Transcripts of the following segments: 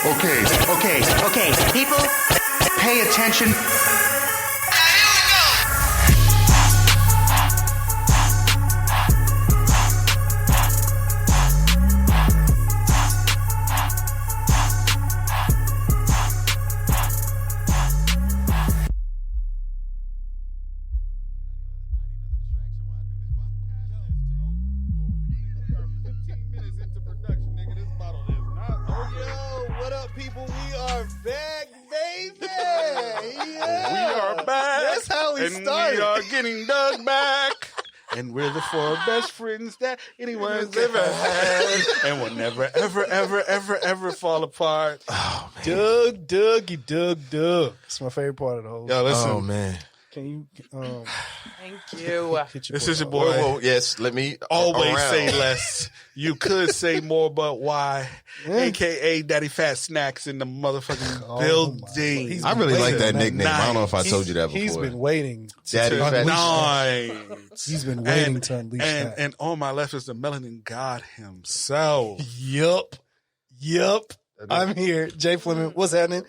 Okay. People, pay attention. Getting dug back, and we're the four best friends that anyone's ever had, and we'll never, ever fall apart. Oh, man. Doug. It's my favorite part of the whole. Yo, listen. Oh man, can you? Thank you. This is your boy. Whoa, yes, let me always say less. You could say more, but why? AKA Daddy Fat Snacks in the motherfucking building. I really like that nickname. I don't know if I told you that before. He's been waiting. Daddy Fat Snacks. He's been waiting to unleash that. And on my left is the melanin god himself. Yup. I'm here, Jay Fleming. What's happening?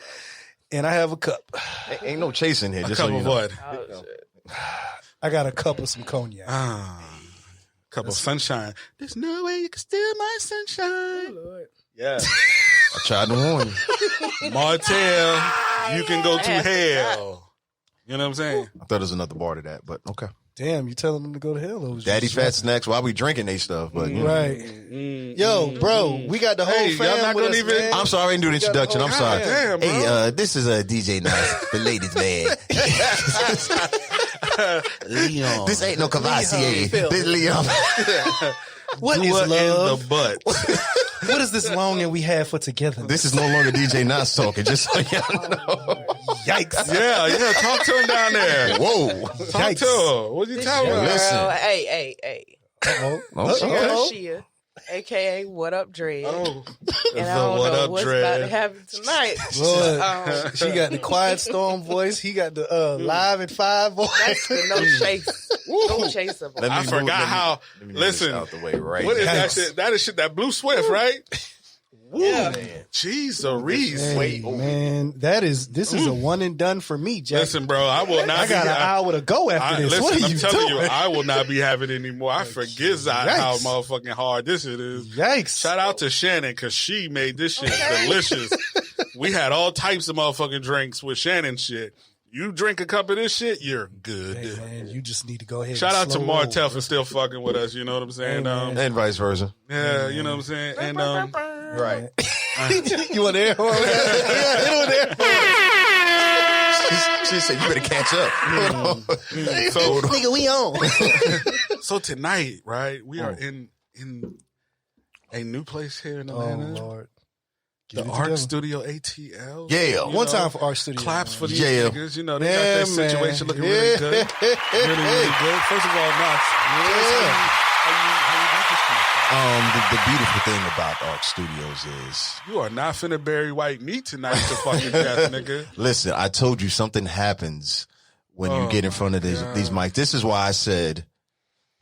And I have a cup. Ain't no chasing here. A just cup so you of know. what? I got a cup of some cognac. Cup of sunshine. There's no way you can steal my sunshine. Oh, Lord. Yeah. I tried to warn you. Martell, you can go to hell. You know what I'm saying? I thought there was another bar to that, but okay. Damn, you telling them to go to hell? Or was Daddy just Fat Snacks while we drinking they stuff, but you know. Right. Yo, bro, we got the whole Hey, fam y'all not with gonna us, even- man. I'm sorry, I didn't do the introduction. I'm sorry. damn, bro. Hey, this is DJ Nice, the ladies' man. Leon. This ain't no Cavassier. This Leon. What is Dua love? in the butt. What is this longing we have for together? This is no longer DJ Nice talking, just so y'all know. Yikes. Yeah. Talk to him down there. Whoa. Talk to him. What you telling Girl, him? listen. Girl, hey. Uh-oh. Oh, Girl, okay. Shea, a.k.a. What Up Dread. Oh, And I don't what know up, what's about to Dread? happen tonight. Lord. She got the quiet storm voice. He got the live at 5 voice. That's the no chase. No chase of Let me I move- forgot let me- how. let me move Listen, this out the way right what is now. that shit? That is shit. That Blue Swift, right? Woo, Yeah. jeez, Reese. Hey, man, this is a one and done for me, Jack. Listen, bro, I will not. I got an hour to go after this. Listen, What are I'm you telling doing? you, I will not be having it anymore. I forget how motherfucking hard this shit is. Yikes. Shout out to Shannon because she made this shit delicious. We had all types of motherfucking drinks with Shannon shit. You drink a cup of this shit, you're good. Hey, man, you just need to go ahead. Shout and out to slow Martell roll. for still fucking with us. You know what I'm saying? And vice versa. Yeah, you know what I'm saying? And Right. You want to air horn? She said, you better catch up. so Nigga, we on. so tonight, right? We are in a new place here in Oh, Atlanta. Lord. The Ark Studio ATL. Yeah. You One know, time for Ark Studios. Claps for these Yeah. niggas. You know, they Yeah, got their situation man. looking really good. Really good. First of all, Knox, how you got this from? The beautiful thing about Ark Studios is, You are not finna bury white meat tonight to fucking death, nigga. listen, I told you something happens when you get in front of these mics. This is why I said,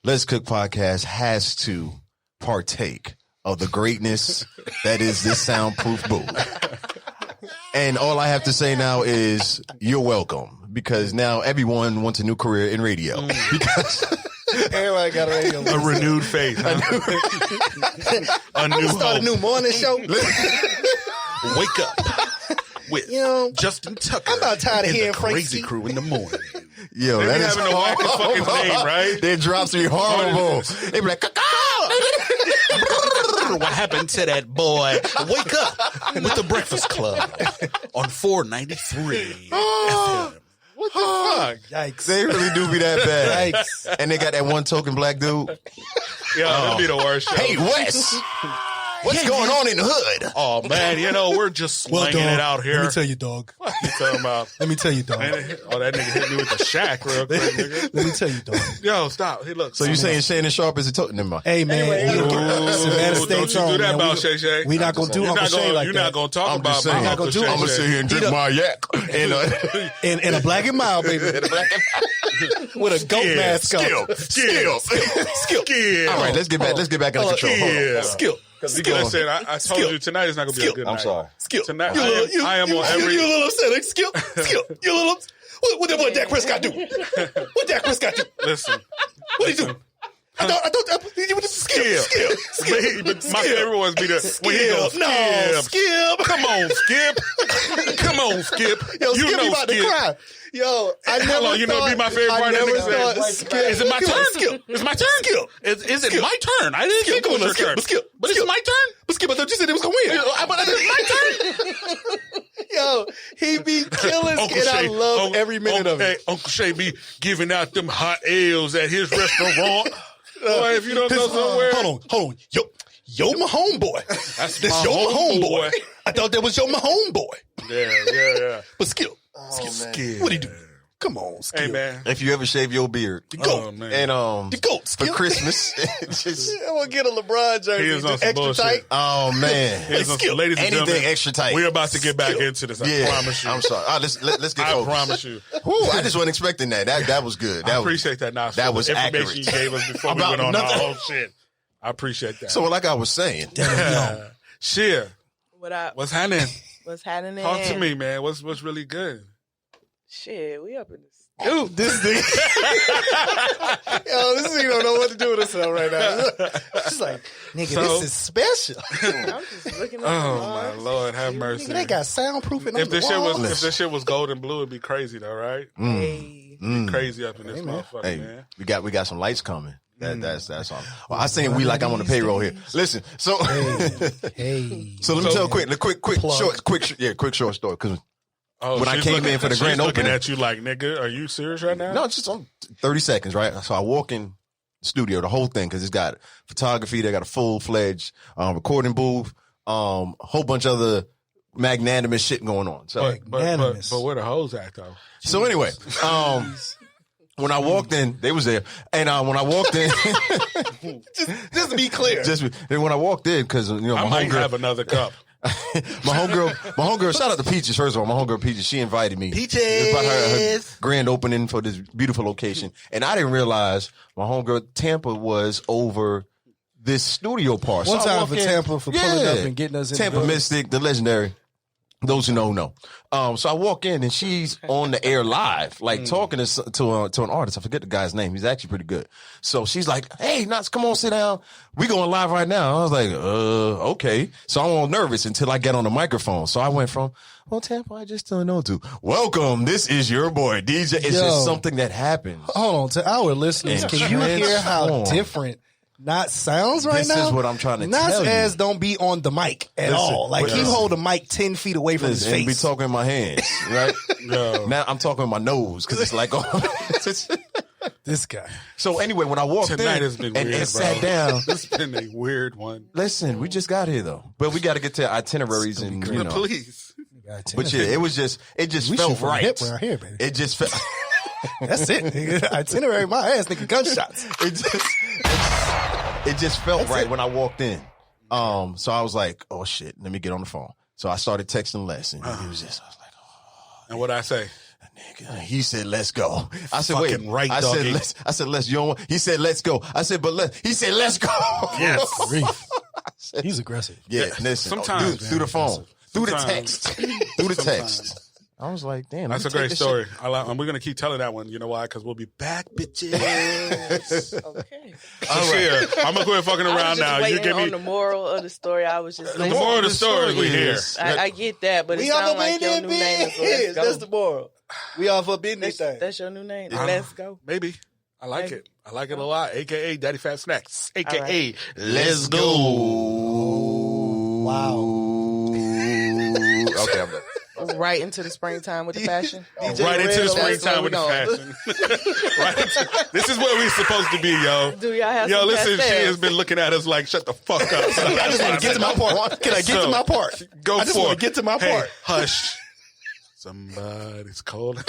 Let's Cook Podcast has to partake of the greatness that is this soundproof booth. And all I have to say now is you're welcome, because now everyone wants a new career in radio. Because Everybody got a radio. A renewed faith. Huh? a new Start a hope. new morning show. Wake up with Justin Tucker. I'm about tired of and hearing the Frank Crazy speak. Crew in the morning. yo, They that be is having the wackest fucking name, right? Their drops be horrible. They be like, What happened to that boy? Wake up with the Breakfast Club on 493 FM. What the fuck? Yikes. they really do be that bad. Yikes. And they got that one token black dude. Yeah, that'd be the worst show. Hey, Wes, what's going on in the hood? Oh, man, we're just Well, slinging dog, it out here. Let me tell you, dog. What you talking about? Let me tell you, dog. Oh, that nigga hit me with the shack real quick, nigga. Let me tell you, dog. Yo, stop. Hey, look. So you saying Shannon Sharp is a token? Never mind. Hey, man. Ooh, don't you do that about Shay Shay. We not going to do You're Uncle not Shay gonna, like you're that. not going to talk I'm about just saying. my I'm not Uncle gonna do Shay I'm gonna Shay. sit here and drink my yak. And, In a black and mild, baby. With a goat mask on. Skill. Skill. All right, let's get back. Let's get back under control. Hold on. Yeah. Skill. Because we gonna say, I told you tonight is not gonna be a good night. I'm sorry. Skip. Tonight, I am on every. You a little upset. Skip. You a little. What that boy Dak Prescott do? What Dak Prescott do? Listen. What he do? I thought Skip. But my favorite ones be the when he goes, Skip. Come on, Skip. Come on, Skip. Yo, you Skip know about Skip. to cry. Yo, I never Hold on, you know thought, be my favorite part. I never That nigga thought said, Skip. is it my turn? Skip. It's my turn. Skip. Is it Skip. my turn? I didn't think it was your turn. But it's my turn. But Skip, I thought you said it was gonna win. But it's my turn. Yo, he be killing Skip. I love every minute of it. Uncle Shea be giving out them hot ales at his restaurant. Boy, if you don't go somewhere. Hold on. Yo, my homeboy. That's This my your homeboy. homeboy. I thought that was your my homeboy. Yeah. But Skip, Skip. what'd he do? Come on, Skip. Hey, man. If you ever shave your beard, The GOAT. Oh, man. and The GOAT, for Skip. Christmas, just I'm gonna get a LeBron jersey. He is on some extra bullshit. tight. oh man, Here's Skip. ladies and anything gentlemen, extra tight. we're about to get back into this. I yeah, promise you. I'm sorry. Let's get I focused. promise you. Whew, I just wasn't expecting that. That was good. I appreciate that. Now, that was the information accurate. you gave us before we About went on nothing. our whole shit. I appreciate that. So, like I was saying, Shea, What up? what's happening? What's happening? Talk to me, man. What's really good? Shit, we up in this. Dude, this nigga. Yo, this nigga don't know what to do with himself right now. She's like, nigga, So- this is special. I'm just looking at Oh my Lord, have mercy. Nigga, they got soundproofing on If the this shit wall. was gold and blue, it'd be crazy though, right? Hey. Be crazy up in this man. motherfucker, hey, man. we got some lights coming. That's all. Well, I saying we like I'm on the payroll here. Listen, so Hey. so let me tell a quick Plug. quick short story because Oh, when I she's came looking- in for the she's grand looking opening- at you like, nigga, are you serious right now? no, it's just on 30 seconds, right? So I walk in the studio, the whole thing, because it's got photography, they got a full-fledged recording booth, whole bunch of other magnanimous shit going on. So Magnanimous. but where the hoes at though? so anyway, when I walked in, they was there, and when I walked in, Just to be clear. then when I walked in, because I my might homegirl, have another cup. my homegirl, shout out to Peaches. First of all, my homegirl Peaches, she invited me. Peaches. It was about her grand opening for this beautiful location, and I didn't realize my homegirl Tampa was over this studio part. One I time walk for in- Tampa for pulling up and getting us in the Tampa building. Mystic, the legendary. Those who know. So I walk in and she's on the air live, like talking to an artist. I forget the guy's name. He's actually pretty good. So she's like, "Hey, Nuts, come on, sit down. We going live right now." I was like, okay. So I'm all nervous until I get on the microphone. So I went from, "Well, Tampa, I just don't know," to, "Welcome, this is your boy DJ." It's Yo. just something that happens. Hold on, to our listeners, And can you hear how transform. different Not sounds right This now? is what I'm trying to Nas tell you. ass don't be on the mic at Listen, all. Like, he listen. hold the mic 10 feet away from his And be face. talking in my hands, right? No. Now I'm talking with my nose because it's like, This guy. So anyway, when I walked Tonight in has been and, weird, and bro. sat down, This has been a weird one. listen, we just got here though, but we got to get to itineraries and you know. Please. But yeah, it just We felt shoot from the right. hip right here, baby. It just felt. That's it. Nigga. Itinerary my ass, nigga. Gunshots. It just felt right when I walked in. So I was like, oh shit, let me get on the phone. So I started texting Les, and he was just, I was like, And what I say? nigga. He said, let's go. I said, Fucking wait. right, I said, doggy. Les, you don't want. He said, let's go. I said, but Les. He said, let's go. Yes. Reef. He's aggressive. Yeah, listen. Sometimes, through the phone, through the Sometimes. text, through the text. I was like, damn, That's a let me great take this story. And we're going to keep telling that one. You know why? Because we'll be back, bitches. Okay. So, Shea, I'm going to quit fucking I was around just now. You waiting give me on the moral of the story. I was just the listening. moral of the story. We here. I get that, but it We off sounds of like your new name. So let's go. That's the moral. We off of business thing. That's your new name. I- Let's go. Maybe. I like it. I like it a lot. AKA Daddy Fat Snacks. AKA All right. Let's go. Wow. Okay, I'm done. Right into the springtime with the fashion. Right into the Red, springtime with the that's fashion. Right into, this is where we're supposed to be, yo. Do y'all have Yo, some listen, she pastels? has been looking at us like, shut the fuck up. I just want to get to my part. Can I get to my part? Go I just for want it. to get to my Hey, part. Hush. Somebody's calling.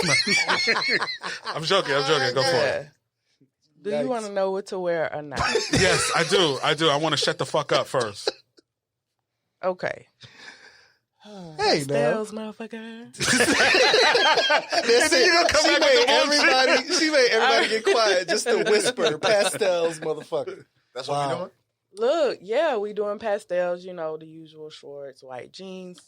I'm joking. Go for Yeah. it. Do you want to know what to wear or not? Yes, I do. I want to shut the fuck up first. Okay. Hey, now. Pastels, motherfucker. That's it. you gonna come back with the bullshit? She made everybody get quiet just to whisper. Pastels, motherfucker. That's what we're doing? Look, yeah, we doing pastels, you know, the usual shorts, white jeans,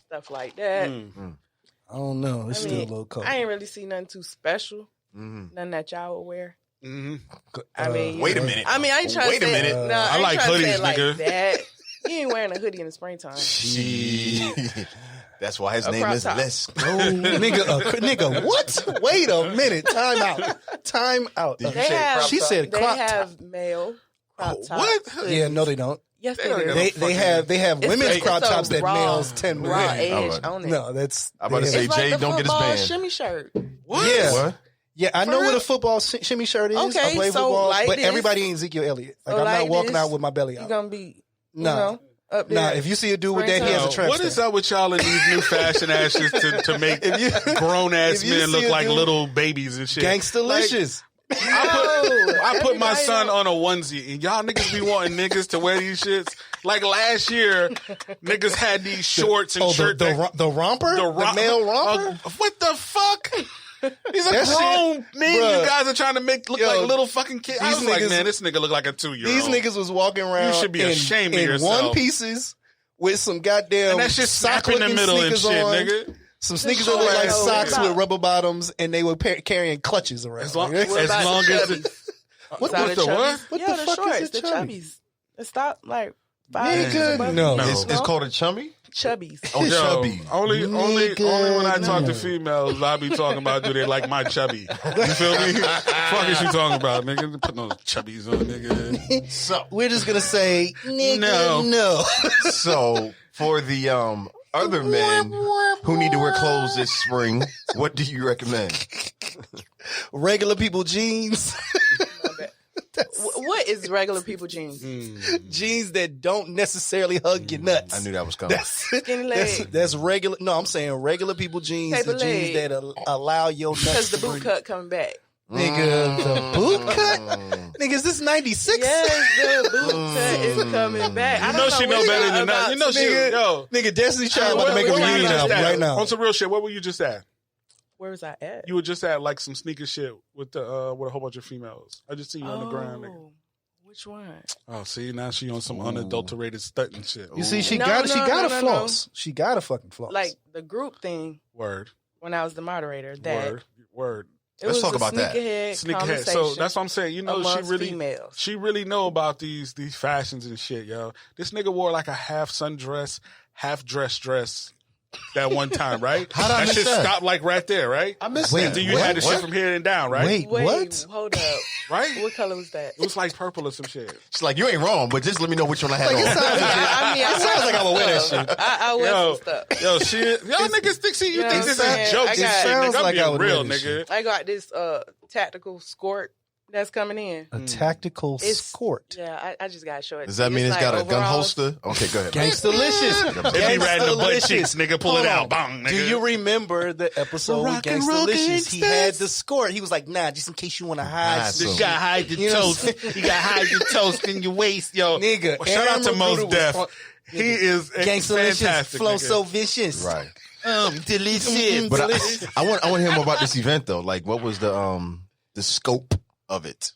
stuff like that. I don't know. It's I still mean, a little cold. I ain't really see nothing too special. Nothing that y'all would wear. I mean, Wait a minute. I mean, I ain't trying Wait to a say minute. No, I like hoodies, like nigga. that. You ain't wearing a hoodie in the springtime. That's why his A name crop is top. Les. Nigga, what? Wait a minute. Time out. They have. She said they crop top. have male crop tops. what? hoodies. Yeah, no, they don't. Yes, they They do. don't They have It's women's a- crop it's a tops that raw- males tend to raw wear. edge on it. No, that's. I'm about to say, It's like Jay, the don't get his football band. shimmy shirt. What? Yeah. What? Yeah, I For know real? what a football shimmy shirt is. I Okay, play so football, like but this. everybody ain't Ezekiel Elliott. Like So I'm not like walking this, out with my belly You're out. gonna be, Nah. you know, up there. Nah, if you see a dude with that, he has a tramp What is stamp. up with y'all in these new fashion ashes to make grown ass if you men see look a like dude- little babies and shit? Gangsta-licious. I put my Everybody son don't- on a onesie, and y'all niggas be wanting niggas to wear these shits. Like last year, niggas had these shorts and shirts. the romper? The male romper? What the fuck? These are That shit- grown men. bruh. You guys are trying to make look Yo, like little fucking kids. I these was like, niggas- man, this nigga look like a 2-year-old. These niggas was walking around You should be ashamed of in yourself. one pieces with some goddamn and that shit snap in the sock-looking middle and sneakers shit, on. nigga. Some sneakers that look like shorts. socks What with about- rubber bottoms, and they were carrying clutches around. As long Like, What as, about long the as chubbies? what Side the of what? chubbies? What Yeah, the the fuck shorts, is a the chubby? chubbies. It stop like 5 Nigga, inches above no. you. It's called a chummy? Chubbies. Oh, Yo, chubby. Only when I talk to females, I be talking about do they like my chubby. You feel me? Fuck is you talking about, nigga? Put no chubbies on, nigga. So, We're just gonna say, nigga, No. no. so for the other men who need to wear clothes this spring, what do you recommend? Regular people jeans. What is regular people jeans? Jeans that don't necessarily hug your nuts. I knew that was coming. Skinny legs. That's regular. No, I'm saying regular people jeans. Taper The jeans leg. that allow your nuts Because the to boot breathe. cut coming back. Nigga, the boot cut? Nigga, is this 96? Yes, the boot cut is coming back. I You don't know she know what better y'all than that. about You know to she, do. yo. Nigga, Destiny's Child about to Where make a were you reunion just album at? right now. On some real shit, where were you just at? Where was I at? You were just at like some sneaker shit with a whole bunch of females. I just see you on the ground, nigga. Oh, which one? Oh, see, now she on some unadulterated stunting shit. You see, she No, got no, a no. floss. She got a fucking floss. Like the group thing Word, when I was the moderator. That word. it Let's was talk a about that. sneakerhead Sneakerhead. So conversation that's what I'm saying. You know, amongst females. she really know about these fashions and shit, yo. This nigga wore like a half sundress, half dress that one time, right? How'd I that miss shit that? stopped like right there, right? I missed Wait, that. Then you what? had the shit from here and down, right? Wait, Wait, what? hold up. Right? What color was that? It was like purple or some shit. She's like, you ain't wrong, but just let me know which one I had on. I mean, It sounds like I would wear that shit. I wear Yo, some stuff. yo, shit. Y'all niggas think, see, you You know think what this I'm is saying? joke I shit, got- nigga. Sounds I'm like I being would real, wear this nigga. I got this tactical skirt that's coming in. A tactical It's- skort. Yeah, I just gotta show it. Does to that you. mean it's like got a gun overalls. holster? Okay, go ahead. Gangsta-licious. They be riding the butt Gangsta-licious. cheeks, nigga. Pull Hold it on. out. Bang, nigga. Do you remember the episode with Rock and roll Gangsta-licious? He gangsters. had the skort. He was like, nah, just in case you want to hide Hide some. some. You got hide your You know toast. what I'm You got hide your toast in your waist, yo. Nigga, Well, shout out to Aaron Mos Magruder was Def. fun- He is Gangsta-licious, fantastic. flow nigga. so vicious. Right. Delicious. But I want to hear more about this event though. Like, what was the scope of it?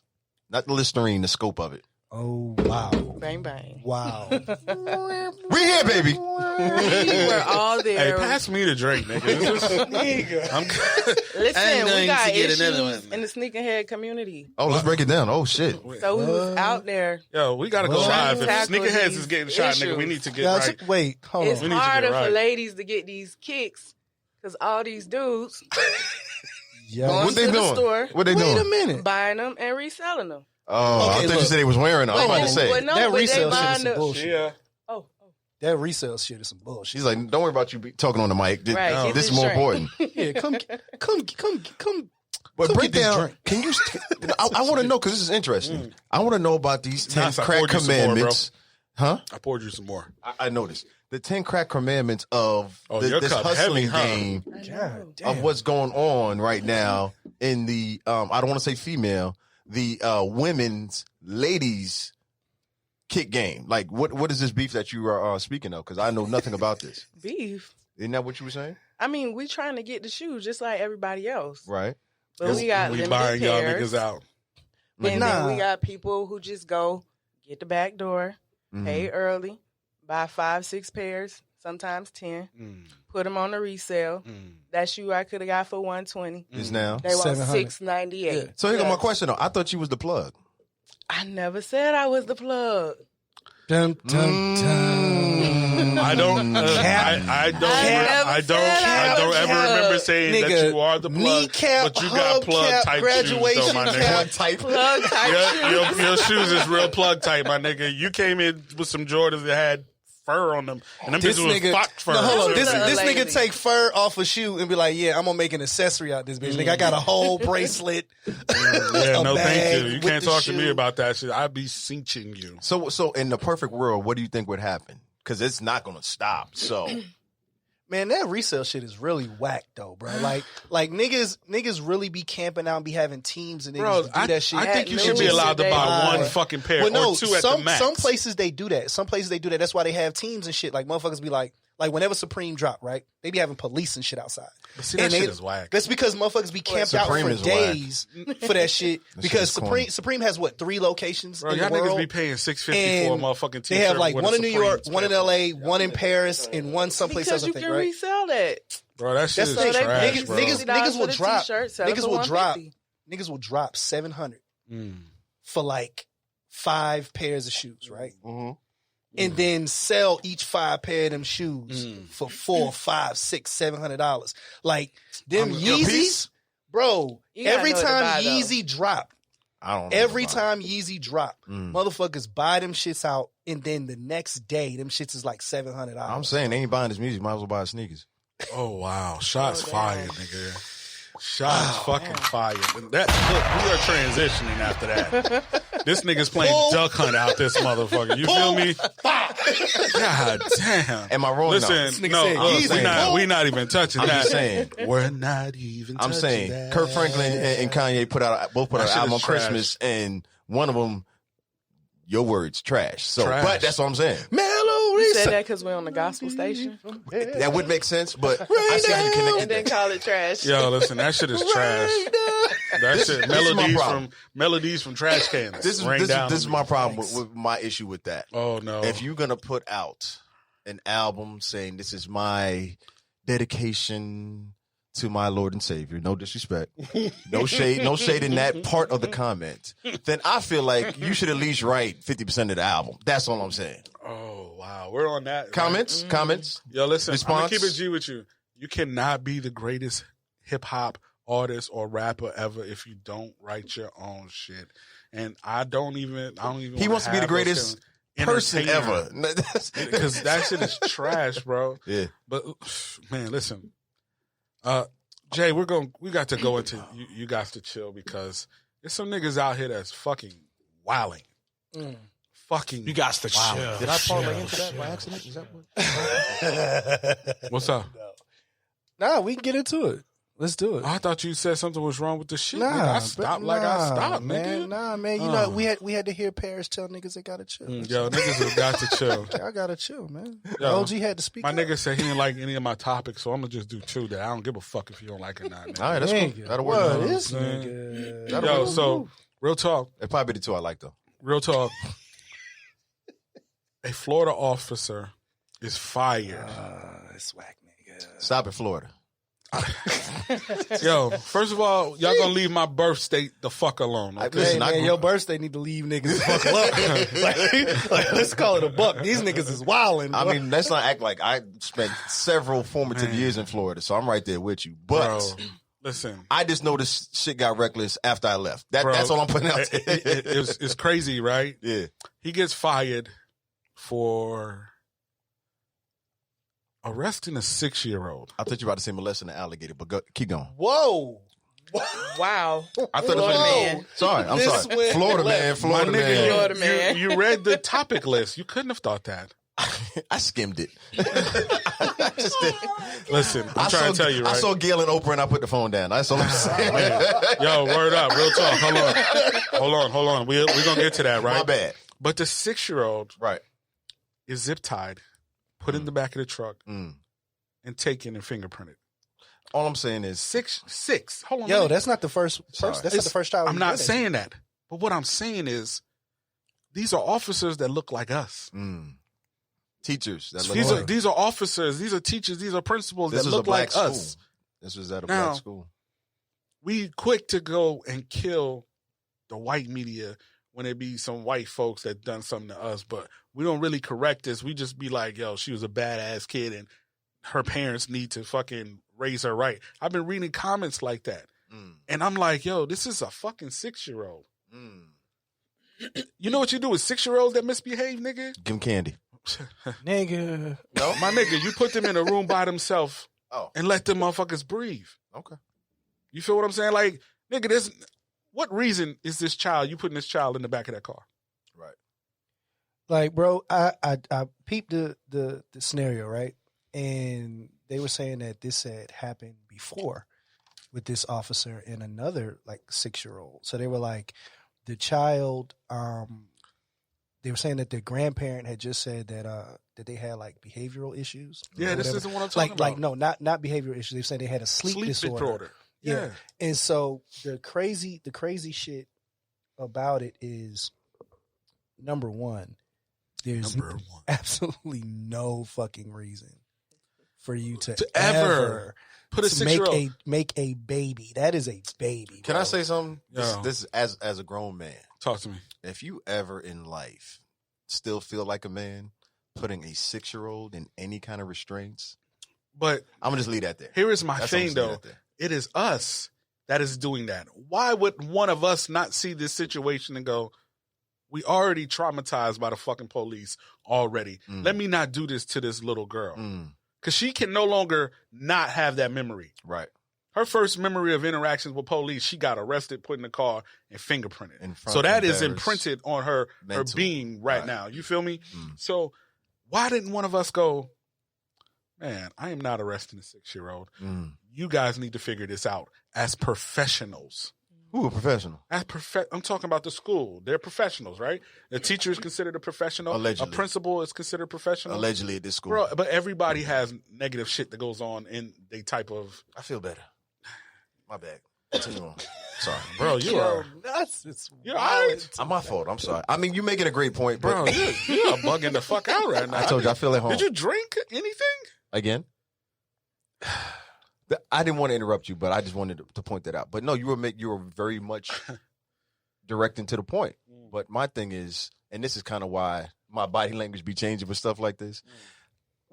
Not the Listerine, the scope of it. Oh, wow. Bang bang. Wow. We here, baby. We were all Hey, there. pass me the drink, nigga. I'm Listen, we got to get issues another one. in the sneakerhead community. Oh, let's break it down. Oh shit. So we was out there. Yo, we gotta go What? live. If Tackle sneakerheads these is getting shot, nigga, we issues. need to get Guys, right. wait, hold It's We on. need to get harder for right. ladies to get these kicks because all these dudes Yeah. going What they to the doing? store, What they Wait a doing? minute. buying them and reselling them. Oh, I Okay, thought you look. said they was wearing them. I'm about to say. But no, That but they resale shit is buying some the. bullshit. Yeah. Oh, That resale shit is some bullshit. She's like, don't worry about you talking on the mic. This, Right, get this is this more drink. important. Yeah, come. But Come break get this down. drink. Can you? I want to know because this is interesting. I want to know about these 10 Nas, I crack poured you some more, commandments. Huh? I poured you some more. I noticed the 10 crack commandments of Oh, your this cup hustling heavy, huh? game I know. God damn. of what's going on right now in the I don't want to say female, the women's ladies kick game. Like what is this beef that you are speaking of? Because I know nothing about this. Beef. Isn't that what you were saying? I mean, we trying to get the shoes just like everybody else. Right. But we got we limited buying y'all pairs. niggas out. And nah. then we got people who just go get the back door, pay early, buy 5-6 pairs, sometimes 10, put them on the resale. That shoe I could have got for $120. Is now They want $700. $698. So here go my question though. I thought you was the plug. I never said I was the plug. Dun, dun, dun. I don't ever remember saying Nigga, that you are the plug, kneecap, but you got plug hubcap, type graduation shoes, though, my cap. nigga. Plug type Your shoes is real plug type, my nigga. You came in with some Jordans that had fur on them, and them This bitches was nigga, fox fur. no, hold on. This Lazy. nigga take fur off a shoe and be like, "Yeah, I'm gonna make an accessory out this bitch." Nigga, I got a whole bracelet. Yeah, no, bag thank you. You with can't the talk to me shoe. about that shit. I'd be cinching you. So in the perfect world, what do you think would happen? Because it's not going to stop. So Man, that resale shit is really whack though, bro. Like niggas really be camping out and be having teams and niggas Bro, do that shit. I think you should be Millions allowed to a day. buy one fucking pair Well, no, or two at the max. some places they do that. That's why they have teams and shit. Like motherfuckers be like whenever Supreme drop, right? They be having police and shit outside. But see, that And shit they- is whack. That's because motherfuckers be camped out Supreme for is days for that shit. That Because shit is corny. Supreme has what, 3 locations Bro, in y'all the niggas world? be paying $650 for a And motherfucking t-shirt. They have like with a one in New Supreme York, one in stamp on LA, it. one in Paris, and one someplace because else. I you think, can right? resell that. Bro, that shit That's is the thing. trash, Niggas, bro. niggas will $60 drop. for the t-shirt, sell it Niggas for will drop. $150. Niggas will drop $700 Mm. for like 5 pairs of shoes, right? Mhm. And then sell each 5 pair of them shoes for $400, $500, $600, $700. Like them Yeezys, bro. You gotta Every know what to time buy, though. Yeezy drop, I don't know. every about time Yeezy drop, motherfuckers buy them shits out, and then the next day, them shits is like $700. it. I'm saying they ain't buying his music. Might as well buy his sneakers. Oh, wow. Shots damn. fired, nigga. Shots fucking fired. And that, look, we are transitioning after that. This nigga's playing Duck Hunt out this motherfucker. You feel me? God damn. Am I wrong? Listen, nigga no, said, look, Yeezy, we not even touching I'm that. just saying. We're not even touching I'm saying that. Kirk Franklin and Kanye both put That out shit an album on is trash. Christmas, and one of them, your words, trash. So, Trash. but that's what I'm saying. You said that because we're on the gospel station That would make sense, but I see how you connect and then that. call it trash. Yo, listen, that shit is trash. That shit, this is my problem. melodies from trash cans. This rain down is on my me. problem with my issue with that. Oh no! If you're gonna put out an album saying this is my dedication to my Lord and Savior, no disrespect, no shade in that part of the comment, then I feel like you should at least write 50% of the album. That's all I'm saying. Oh wow, we're on that. Comments? Yo, listen, I'm gonna Response? keep it G with you. You cannot be the greatest hip hop artist or rapper ever if you don't write your own shit. And I don't even. He wants to be the greatest person ever. because that shit is trash, bro. Yeah. But man, listen, Jay, we got to go into you got to chill because there's some niggas out here that's fucking wilding. Fucking You got to wilding. chill. Did I parlay into that by accident? Is that what? What's up? Nah, we can get into it. Let's do it. I thought you said something was wrong with the shit. Nigga. Nah, I stopped I stopped, man. nigga. Nah, man. You know, we had to hear Paris tell niggas they gotta chill. Yo, niggas have got to chill. I gotta chill, man. Yo, OG had to speak. My up. nigga said he didn't like any of my topics, so I'm gonna just do 2 that I don't give a fuck if you don't like it or not. Nigga. All right, that's cool. Nigga, That'll what work. is man. nigga? Yo, so real talk, It probably be the 2 I like though. real talk. A Florida officer is fired. It's whack, nigga. Stop in Florida. Yo, first of all, y'all gonna leave my birth state the fuck alone. Okay? Listen, Hey, I man, grew- your birthday need to leave niggas the fuck alone. like, let's call it a buck. These niggas is wilding. I boy. mean, let's not act like I spent several formative years in Florida, so I'm right there with you. But Bro, listen, I just know this shit got reckless after I left. bro, That's all I'm putting out there. it's crazy, right? Yeah. He gets fired for arresting a 6-year-old. I thought you were about to say molesting an alligator, but go, keep going. whoa. Wow. I thought it Florida was man. Sorry, I'm This sorry. went Florida left. man, My Florida nigga, man. Florida man. you read the topic list. You couldn't have thought that. I skimmed it. I just did. Listen, I'm trying to tell you, right? I saw Gail and Oprah and I put the phone down. That's all I'm saying. Yo, word up, real talk. Hold on. We're gonna get to that, right? My bad. But the 6-year-old Right. is zip tied, put in the back of the truck, Mm. and taken and fingerprinted. All I'm saying is Six. Hold on. Yo, nigga. that's not the first. That's not the first time. I'm we not did it. saying that. But what I'm saying is, these are officers that look like us. Teachers. These are officers. These are teachers. These are principals that look like us. This was at a black school. We quick to go and kill the white media when it be some white folks that done something to us, but we don't really correct this. We just be like, yo, she was a badass kid and her parents need to fucking raise her right. I've been reading comments like that. And I'm like, yo, this is a fucking 6-year-old. You know what you do with 6-year-olds that misbehave, nigga? Give them candy. Nigga. No? My nigga, you put them in a room by themselves and let them motherfuckers breathe. Okay. You feel what I'm saying? Like, nigga, what reason is this child, you putting this child in the back of that car? Right. Like, bro, I peeped the scenario, right? And they were saying that this had happened before with this officer and another like 6-year-old. So they were like, the child, they were saying that the grandparent had just said that they had like behavioral issues. Yeah, this isn't what I'm talking about. Like no, not behavioral issues. They said they had a sleep disorder. Yeah. And so the crazy shit about it is, number one, there's absolutely no fucking reason for you to ever put a 6-year-old make a baby. That is a baby. Can bro. I say something? This is as a grown man. Talk to me. If you ever in life still feel like a man, putting a 6-year-old in any kind of restraints, but I'm gonna just leave that there. Here is my thing, though. It is us that is doing that. Why would one of us not see this situation and go, we already traumatized by the fucking police already. Let me not do this to this little girl. Because she can no longer not have that memory. Right. Her first memory of interactions with police, she got arrested, put in the car, and fingerprinted. So that is imprinted on her being right now. You feel me? So why didn't one of us go, man, I am not arresting a 6-year-old. You guys need to figure this out as professionals. Who a professional? I'm talking about the school. They're professionals, right? The teacher is considered a professional. Allegedly. A principal is considered professional. Allegedly at this school. Bro, but everybody has negative shit that goes on in the type of... I feel better. My bad. Continue on. Sorry. Bro, you are... You're all right. I'm my fault. I'm sorry. I mean, you're making a great point. Bro, but you're bugging the fuck out right now. I told you, I feel at home. Did you drink anything? Again? I didn't want to interrupt you, but I just wanted to point that out. But no, you were very much directing to the point. But my thing is, and this is kind of why my body language be changing with stuff like this.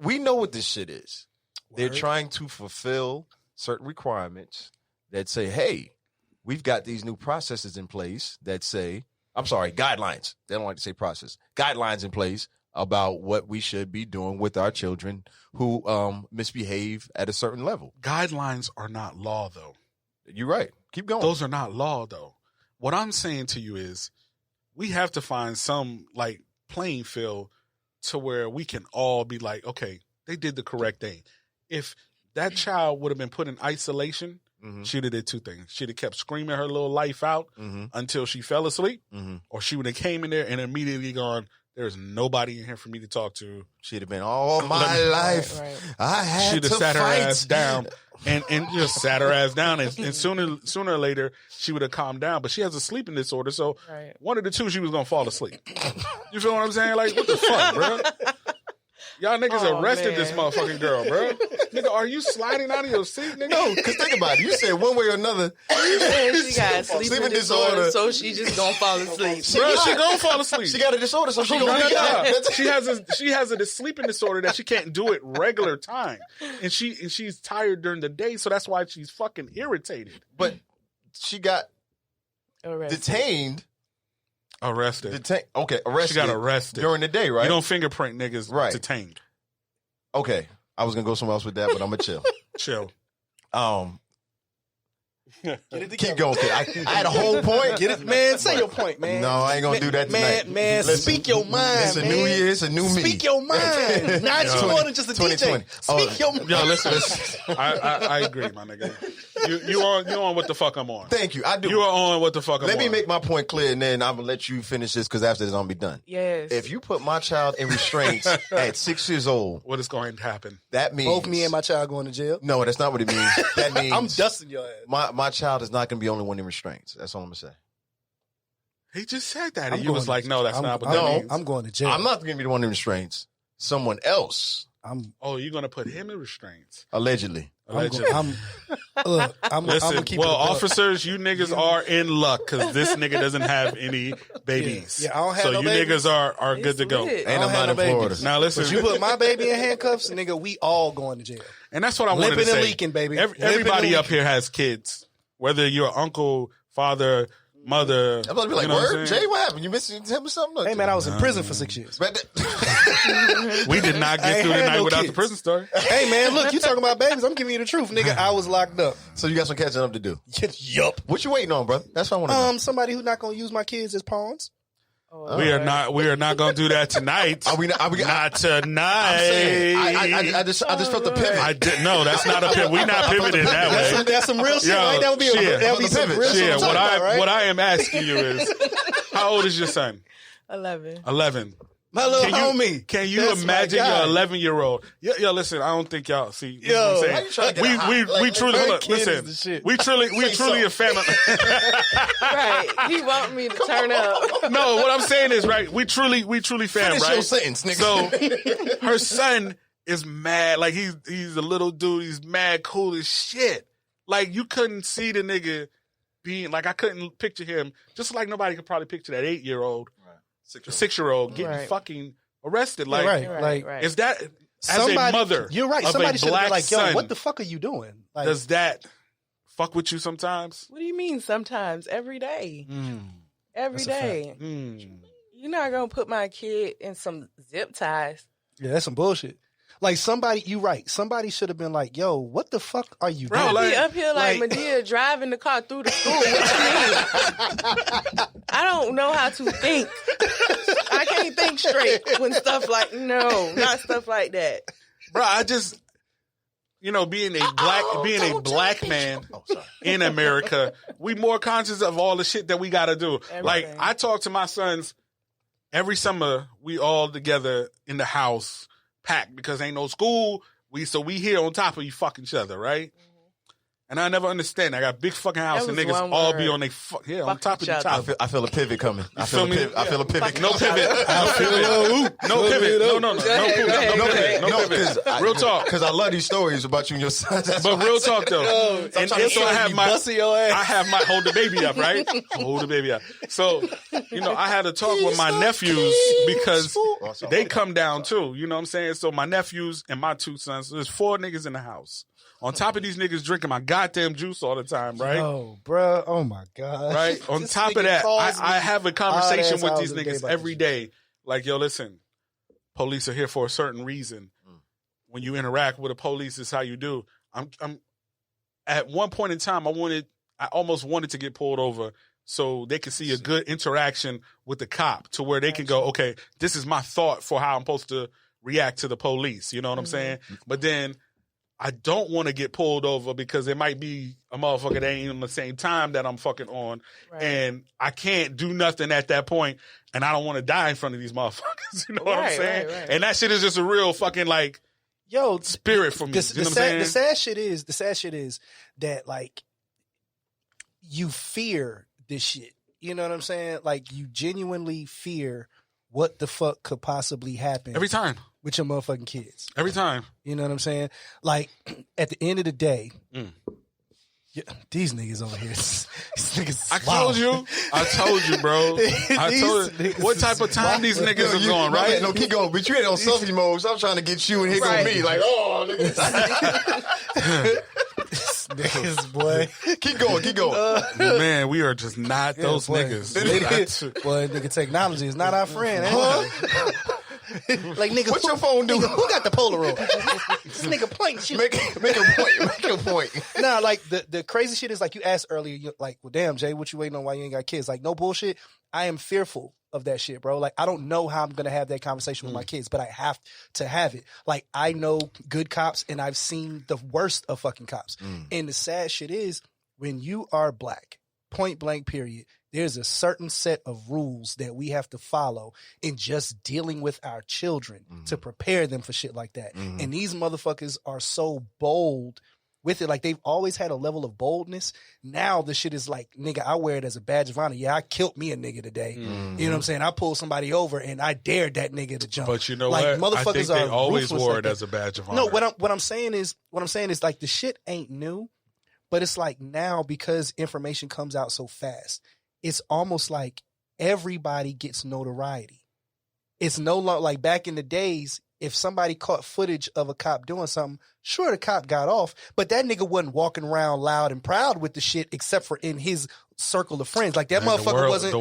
We know what this shit is. They're trying to fulfill certain requirements that say, hey, we've got these new processes in place that say, I'm sorry, guidelines. They don't like to say process. Guidelines in place about what we should be doing with our children who misbehave at a certain level. Guidelines are not law, though. You're right. Keep going. Those are not law, though. What I'm saying to you is we have to find some, like, playing field to where we can all be like, okay, they did the correct thing. If that child would have been put in isolation, she'd have did two things. She'd have kept screaming her little life out until she fell asleep, or she would have came in there and immediately gone, there's nobody in here for me to talk to. She'd have been all my life. Right. I had She'd have to sat fight. her ass down and just sat her ass down. And sooner or later, she would have calmed down. But she has a sleeping disorder. So one of the two, she was going to fall asleep. You feel what I'm saying? Like, what the fuck, bro? Y'all niggas arrested this motherfucking girl, bro. Nigga, are you sliding out of your seat, nigga? No, because think about it. You said one way or another. She got a sleeping disorder, so she just gonna fall asleep. Bro, she gonna fall asleep. She got a disorder, so she gonna be out. She has a sleeping disorder that she can't do it regular time, and she's tired during the day, so that's why she's fucking irritated. But she got detained. Arrested. Arrested. She got arrested during the day, right? You don't fingerprint niggas detained. Okay, I was gonna go somewhere else with that, but I'm gonna chill. Chill. Keep going. I had a whole point. Get it, man. Say your point, man. No, I ain't gonna do that tonight. Man, speak your mind. It's a new year. It's a new me. Speak your mind. Not you more than just a DJ. Speak your mind. Yo, listen. I agree, my nigga. You on what the fuck I'm on. Thank you. I do. You are on what the fuck I'm on. Let me make my point clear, and then I'm gonna let you finish this because after this, I'm gonna be done. Yes. If you put my child in restraints at 6 years old, what is going to happen? That means both me and my child going to jail. No, that's not what it means. That means I'm dusting your ass. My child is not gonna be the only one in restraints. That's all I'm gonna say. He just said that. And you was like, no, that's not what that means. I'm going to jail. I'm not going to be the one in restraints. Someone else. You're going to put him in restraints? Allegedly. Listen, officers, you niggas are in luck because this nigga doesn't have any babies. Yeah, I don't have so no you babies. niggas are good to go. And I'm not in Florida. Now listen, But you put my baby in handcuffs, nigga, we all going to jail. And that's what I wanted to Limping say. and leaking, baby. Everybody Limping up here has kids. Whether you're uncle, father, mother. I'm about to be like, you know word? Jay, what happened? You missing him or something? Hey, man, I was in prison for 6 years. We did not get through the night without the prison story. Hey, man, look, you talking about babies. I'm giving you the truth, nigga. I was locked up. So you got some catching up to do. Yup. What you waiting on, brother? That's what I want to know. Somebody who's not going to use my kids as pawns. We are not going to do that tonight. Are we not tonight. I'm saying, I just felt the pivot. No, that's not a pivot. We not pivoting that way. That's some real shit, right? That would be some real shit. What I am asking you is, how old is your son? 11. 11. My little homie. Can you imagine your 11-year-old? Yo, listen, I don't think y'all see. This Yo, is what I'm saying. We truly hold up. Listen, we truly a family. Right. He want me to turn up. No, what I'm saying is, right, we truly fam, Finish right? your sentence, nigga. So her son is mad. Like he's a little dude. He's mad cool as shit. Like you couldn't see the nigga being like, I couldn't picture him, just like nobody could probably picture that 8-year-old. 6-year-old getting fucking arrested. Like, right. Is that Somebody, as a mother? You're right. Of Somebody a should have been black like, "Yo, son, what the fuck are you doing?" Like, does that fuck with you sometimes? What do you mean sometimes? Every day. Every day. You're not going to put my kid in some zip ties. Yeah, that's some bullshit. Like somebody, you right. Somebody should have been like, "Yo, what the fuck are you doing?" I be up here like Medea driving the car through the school. What you mean? I don't know how to think. I can't think straight when stuff like not stuff like that. Bro, I just being a black man in America, we more conscious of all the shit that we got to do. Everything. Like I talk to my sons every summer. We all together in the house. Packed because ain't no school. We here on top of you fucking each other, right? And I never understand. I got a big fucking house and niggas all be on they on top of each other. I feel a pivot coming. I feel a pivot. No pivot. No pivot. No pivot. Real talk. Because I love these stories about you and your son. But real talk though. And so I have my hold the baby up, right? Hold the baby up. So, I had to talk with my nephews because they come down too. You know what I'm saying? So my nephews and my 2 sons, so there's 4 niggas in the house. On top of these niggas drinking my goddamn juice all the time, right? Oh, bro. Oh, my God. Right? On top of that, I have a conversation with these niggas every day. Like, yo, listen, police are here for a certain reason. When you interact with the police, this is how you do. I'm at one point in time, I almost wanted to get pulled over so they could see a good interaction with the cop to where they can go, okay, this is my thought for how I'm supposed to react to the police. You know what I'm saying? But then I don't want to get pulled over because it might be a motherfucker that ain't on the same time that I'm fucking on. Right. And I can't do nothing at that point, and I don't want to die in front of these motherfuckers. You know what I'm saying? Right. And that shit is just a real fucking spirit for me. The sad shit is that like you fear this shit. You know what I'm saying? Like you genuinely fear what the fuck could possibly happen every time with your motherfucking kids. Every time. You know what I'm saying? Like, at the end of the day, these niggas over here, these niggas I told you, bro. I told you. What type of time these niggas are going, right? No, keep going. But you ain't on selfie mode, so I'm trying to get you and here go me. Like, oh, niggas. Niggas, boy. Keep going. Man, we are just not those niggas. Boy, nigga, technology is not our friend. Like, nigga, what's your phone doing? Nigga, who got the Polaroid? This nigga point. Make a point. Nah, like, the crazy shit is, like, you asked earlier, you're like, well, damn, Jay, what you waiting on while you ain't got kids? Like, no bullshit. I am fearful of that shit, bro. Like, I don't know how I'm going to have that conversation with my kids, but I have to have it. Like, I know good cops, and I've seen the worst of fucking cops. And the sad shit is, when you are black, point blank period, there's a certain set of rules that we have to follow in just dealing with our children to prepare them for shit like that. And these motherfuckers are so bold with it. Like they've always had a level of boldness. Now the shit is like, nigga, I wear it as a badge of honor. Yeah, I killed me a nigga today. Mm-hmm. You know what I'm saying? I pulled somebody over and I dared that nigga to jump. But you know like, what? I think motherfuckers they are always ruthless wore like it that. as a badge of honor. No, what I'm saying is like the shit ain't new, but it's like now because information comes out so fast, it's almost like everybody gets notoriety. It's no longer like back in the days. If somebody caught footage of a cop doing something, sure, the cop got off, but that nigga wasn't walking around loud and proud with the shit except for in his circle of friends. Like that motherfucker wasn't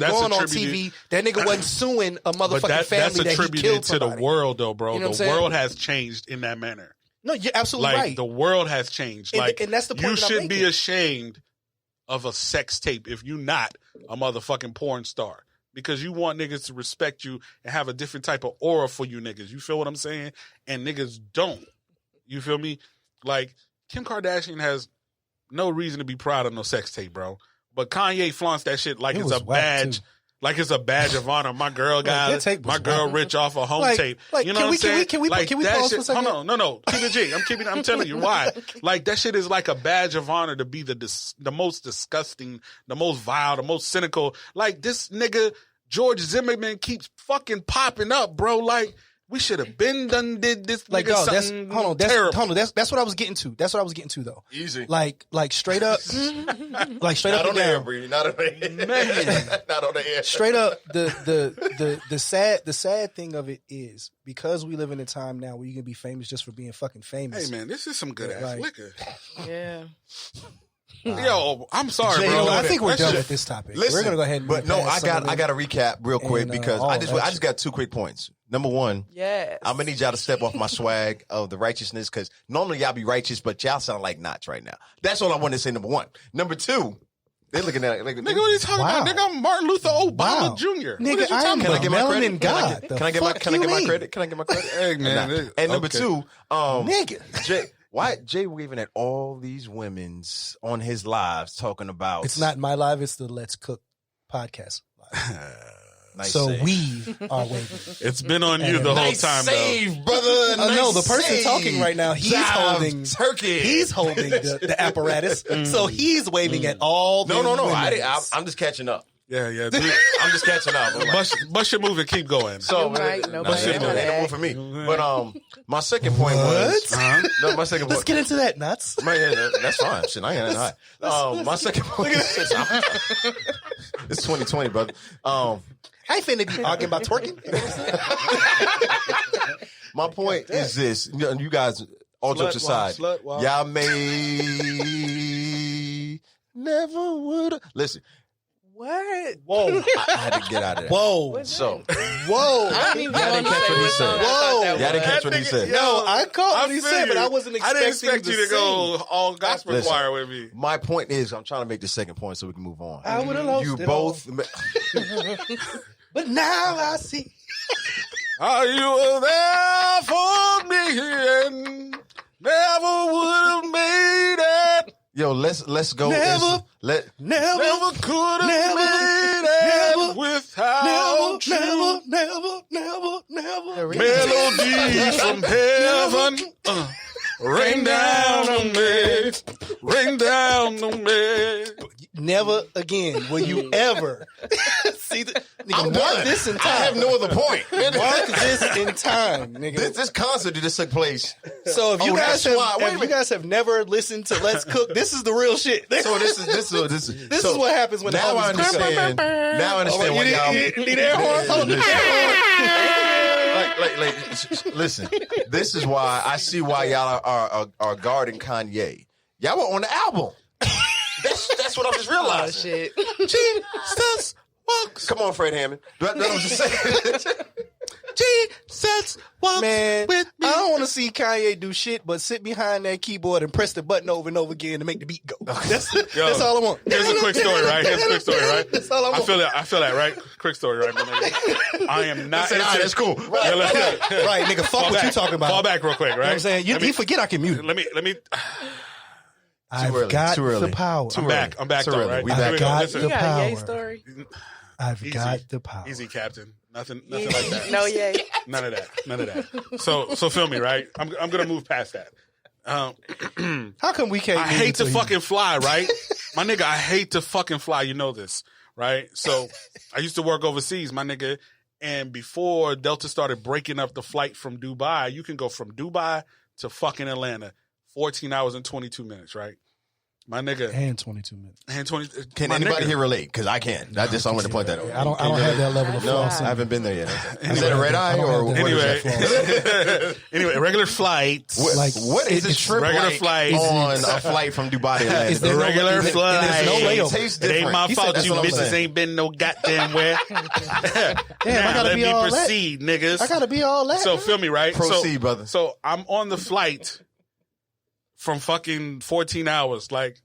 going on TV. That nigga wasn't suing a motherfucking family that he killed somebody. To the world, though, bro. You know the world has changed in that manner. No, you're absolutely like, right. The world has changed. And that's the point you that I'm should be making. ashamed of a sex tape if you're not a motherfucking porn star. Because you want niggas to respect you and have a different type of aura for you niggas. You feel what I'm saying? And niggas don't. You feel me? Like, Kim Kardashian has no reason to be proud of no sex tape, bro. But Kanye flaunts that shit like it's a badge. Too. Like it's a badge of honor. My girl got it. My girl rich off a home tape. You know what I'm saying? Can we pause for a second? Hold on. No. Keep it G. I'm telling you why. Like that shit is like a badge of honor to be the most disgusting, the most vile, the most cynical. Like this nigga George Zimmerman keeps fucking popping up, bro. Like we should have been did this. Like nigga no, hold on. That's what I was getting to. That's what I was getting to though. Easy. Like straight up, like straight not up on the air, Bree. Not on the air. Man. Not on the air. Straight up, the sad thing of it is because we live in a time now where you can be famous just for being fucking famous. Hey man, this is some good ass liquor. Yeah. Yo, I'm sorry, Jay, bro. I think we're done with this topic. Listen, we're gonna go ahead and but no, I got to recap real quick and, because I just got 2 quick points. Number one, yes. I'm gonna need y'all to step off my swag of the righteousness because normally y'all be righteous, but y'all sound like Notch right now. That's all I wanted to say. Number one. Number two, they're looking at it like, nigga, what are you talking about? Nigga, I'm Martin Luther Obama Jr. Nigga, I am the melanin god. Can I get my credit? Can I get my credit? Hey man. And number two, nigga. Why Jay waving at all these women's on his lives talking about? It's not my live. It's the Let's Cook podcast live. Nice so save. we are waving. It's been on you the whole time, save, though. brother. No, the person talking right now, he's holding turkey. He's holding the apparatus, so he's waving at all. No. I'm just catching up. Yeah. Dude, I'm just catching up. Bust your move and keep going. So, ain't no more for me. But my second point was no. My second point. Let's get into that nuts. That's fine. Shit, I ain't high. My second point. It's 2020, brother. I ain't finna be arguing about twerking. My point is this: you guys, all jokes aside, y'all may never would listen. What? Whoa! I had to get out of there. Whoa! So, I didn't even y'all didn't catch what he said. Whoa! Y'all didn't catch what he said. No, I caught what he said, but I wasn't expecting. I didn't expect you to go all gospel choir with me. My point is, I'm trying to make the second point so we can move on. I would have lost you it both. But now I see. Are you there for me and never would have made it? Yo, let's go. Never could have made it without you. Never. Melody from heaven, rain down on me, rain down on me. Never again will you ever see the nigga. Mark this in time. I have no other point. Mark this in time, nigga. This concert that just took place. So if you guys have never listened to Let's Cook, this is the real shit. So this is what happens when now I understand. Now I understand why y'all need air horn. Like, listen. This is why I see why y'all are guarding Kanye. Y'all were on the album. That's what I'm just realizing. Oh, shit. Jesus walks. Come on, Fred Hammond. That was just saying. Jesus walks with me. I don't want to see Kanye do shit, but sit behind that keyboard and press the button over and over again to make the beat go. That's all I want. Here's a quick story, right? That's all I want. I feel that, right? Quick story, right? I am not. That's cool. Right, nigga. Fuck what you talking about. Fall back real quick, right? You know what I'm saying? You forget I can mute it. Let me. I've got the power. I'm back though, right? I've got the You got a power. Yay story? I've got the power. Easy, Captain. Nothing like that. No yay. None of that. So feel me, right? I'm gonna move past that. How come we can't? I hate to fucking fly, right? My nigga, I hate to fucking fly. You know this, right? So I used to work overseas, my nigga. And before Delta started breaking up the flight from Dubai, you can go from Dubai to fucking Atlanta, 14 hours and 22 minutes, right? My nigga. And 22 minutes. And 20. Can anybody here relate? Because I can't. I just want to point that out. I don't have that level of No, I flossing. haven't been there yet. Is that a red eye or what is that floss? Anyway, regular flight. What is a trip regular like flight on a flight from Dubai to Atlanta? Is there no- Regular flight. there's no layover. Tastes It ain't my different. fault That's you what I'm bitches saying. ain't been no goddamn where. I Now, gotta let be me all that. proceed, niggas. I gotta be all that. So feel me, right? Proceed, brother. So I'm on the flight from fucking 14 hours. Like,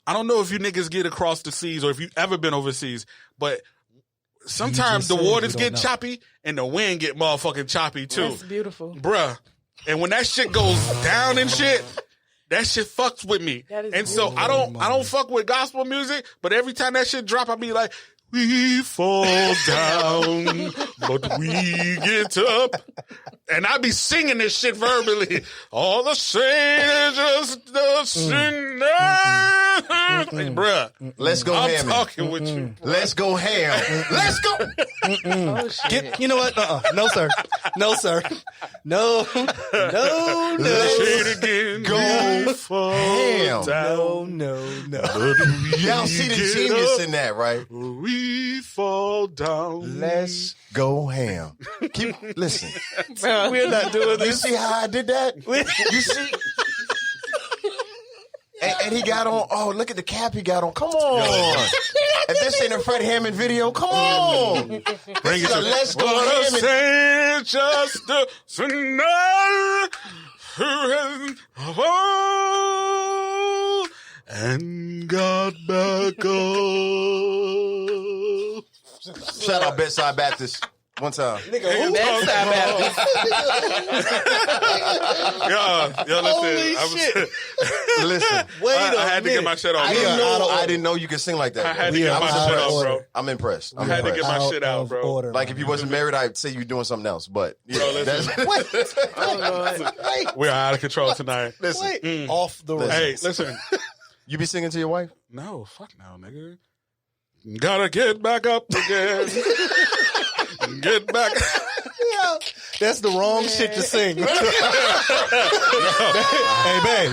I don't know if you niggas get across the seas or if you ever been overseas, but sometimes just the said you waters don't get know. choppy and the wind get motherfucking choppy too. That's beautiful. Bruh. And when that shit goes down and shit, that shit fucks with me. That is And so I don't fuck with gospel music, but every time that shit drop, I be like, we fall down, but we get up. And I be singing this shit verbally. All the saints just the sinner. Like, bruh, Let's go I'm ham. talking with you. Let's go ham. Let's go. Oh, shit. You know what? No, sir. No, sir. No. No. Say it again. Go We fall ham. down. No. Y'all see the Get genius up. in that, right? We fall down. Let's go ham. Listen. We're not doing You this. see how I did that? You see? And he got on. Oh, look at the cap he got on. Come on. If this ain't a Fred Hammond video, come on. Bring This it is a to Let's Go What a Hammond. saint, just the sinner who has fallen and got back up. Shout out Bedside Baptist. One time. That's how bad. Yo, listen. Listen. I had to get my shit off. I bro. didn't know you could sing like that. I had bro. to get my out shit of off, order. bro. I'm impressed. I had to get my shit out, bro. Order, Like if you wasn't married, I'd say you doing something else. But yeah, listen. We're out of control tonight. listen. off the rails. Hey, listen. You be singing to your wife? No, fuck no, nigga. Gotta get back up again. Get back. That's the wrong shit to sing. Hey, babe.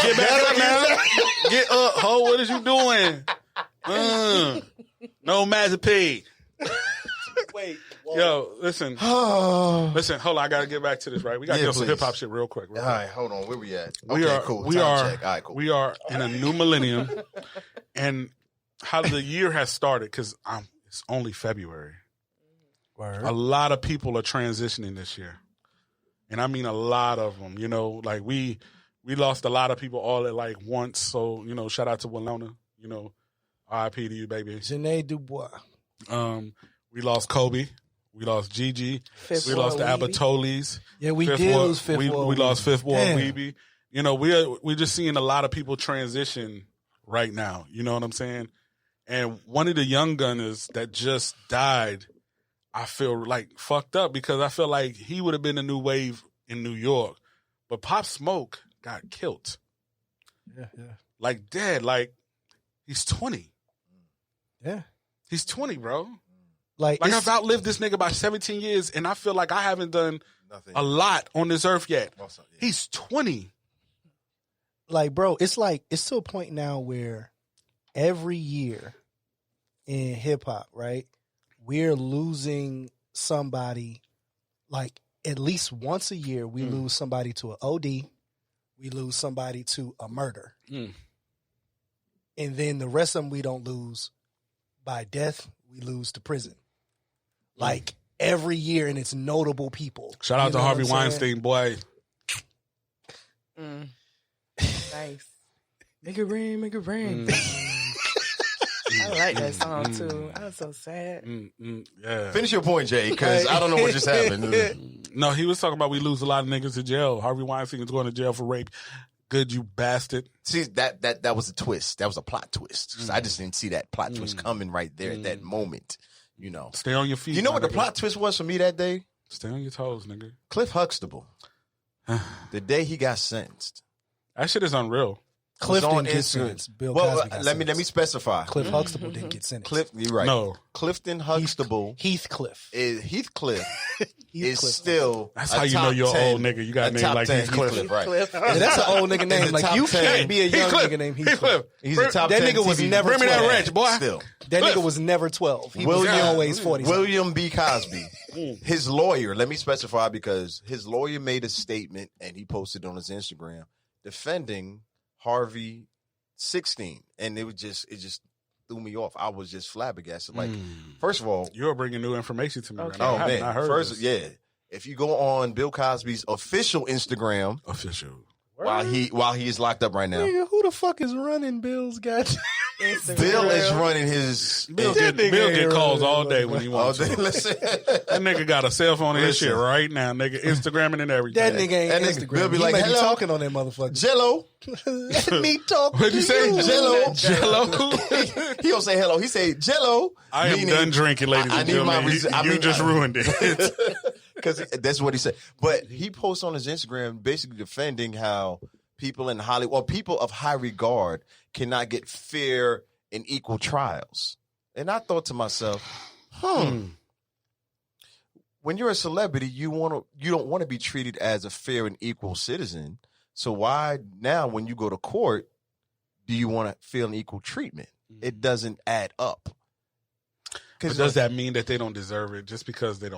Get back up now. Get up, ho. What is you doing? No Mazepin. Wait. Yo, listen. Listen, hold on. I gotta get back to this, right? We gotta Yeah, get some please. hip hop shit real quick. All right, hold on. Where we at? We Okay, are, cool. we Time are, check. All right, cool. we are in a new millennium, and how the year has started because it's only February. A lot of people are transitioning this year, and I mean a lot of them. You know, like we lost a lot of people all at like once. So you know, shout out to Winona. You know, R.I.P. to you, baby. Janae Dubois. We lost Kobe. We lost Gigi. Fifth We lost the Ward Weeby. Abatolis. Yeah, we Fifth did Ward- lose Fifth we, Ward we lost Weeby. Fifth Ward Damn. Weeby. You know, we're just seeing a lot of people transition right now. You know what I'm saying? And one of the young gunners that just died, I feel like fucked up because I feel like he would have been a new wave in New York. But Pop Smoke got killed. Yeah. Like dead. Like he's 20. Yeah. He's 20, bro. Like Like it's- I've outlived this nigga by 17 years and I feel like I haven't done Nothing. a lot on this earth yet. Also, yeah. He's 20. like, bro, it's to a point now where every year in hip hop, right, we're losing somebody. Like at least once a year, we lose somebody to an OD, we lose somebody to a murder, and then the rest of them we don't lose by death. We lose to prison. Like every year, and it's notable people. Shout out You to know Harvey what I'm saying? Weinstein, boy. Nice. Make it rain, make it rain. I like that song too. I was so sad. Yeah. Finish your point, Jay, because I don't know what just happened. No, he was talking about we lose a lot of niggas to jail. Harvey Weinstein is going to jail for rape. Good, you bastard. See, that was a twist. That was a plot twist. I just didn't see that plot twist coming right there at that moment. You know. Stay on your feet. You know my what the nigga. plot twist was for me that day? Stay on your toes, nigga. Cliff Huxtable. The day he got sentenced, That shit is unreal. Cliff was on didn't get Instagram. sentenced. Bill Well, Cosby got let me sentenced. specify. Cliff Huxtable didn't get sentenced. You're right. No. Clifton Huxtable Heathcliff. Heathcliff is Heathcliff. still. That's a how you know top you're an 10 old nigga. You got a name top like 10 Heathcliff. right? Cliff. Yeah, that's an old nigga name. the Like top you 10. can't be a young Heathcliff. nigga named Heathcliff. He's a top That 10 nigga was TV never Bring me that 12. wrench, boy. Still. That Cliff. nigga was never 12. He was William- always 40. William B. Cosby, his lawyer, let me specify because his lawyer made a statement and he posted on his Instagram defending Harvey 16. And it just threw me off. I was just flabbergasted. Like, first of all, You're bringing new information to me right Okay. now. oh I have man, not heard first, this. yeah. If you go on Bill Cosby's official Instagram Official. while he is locked up right now, Nigga, who the fuck is running Bill's goddamn? Instagram. Bill is running his Bill That get nigga ain't calls running all day no when he all wants to. day. Listen, That nigga got a cell phone in his Listen. shit right now, nigga. Instagramming and everything. That nigga ain't That nigga, Instagram. Bill be He like, may be "Hello?" talking on that motherfucker. Jello. Let me talk. What'd you say? Jello. Jello. He don't say hello. He say Jello. I am meaning- done drinking, ladies I and need my gentlemen. You just ruined it. Because that's what he said. But he posts on his Instagram basically defending how people in Hollywood, or people of high regard, cannot get fair and equal trials. And I thought to myself, when you're a celebrity, you don't want to be treated as a fair and equal citizen. So why now, when you go to court, do you want to feel an equal treatment? It doesn't add up. But does that mean that they don't deserve it just because they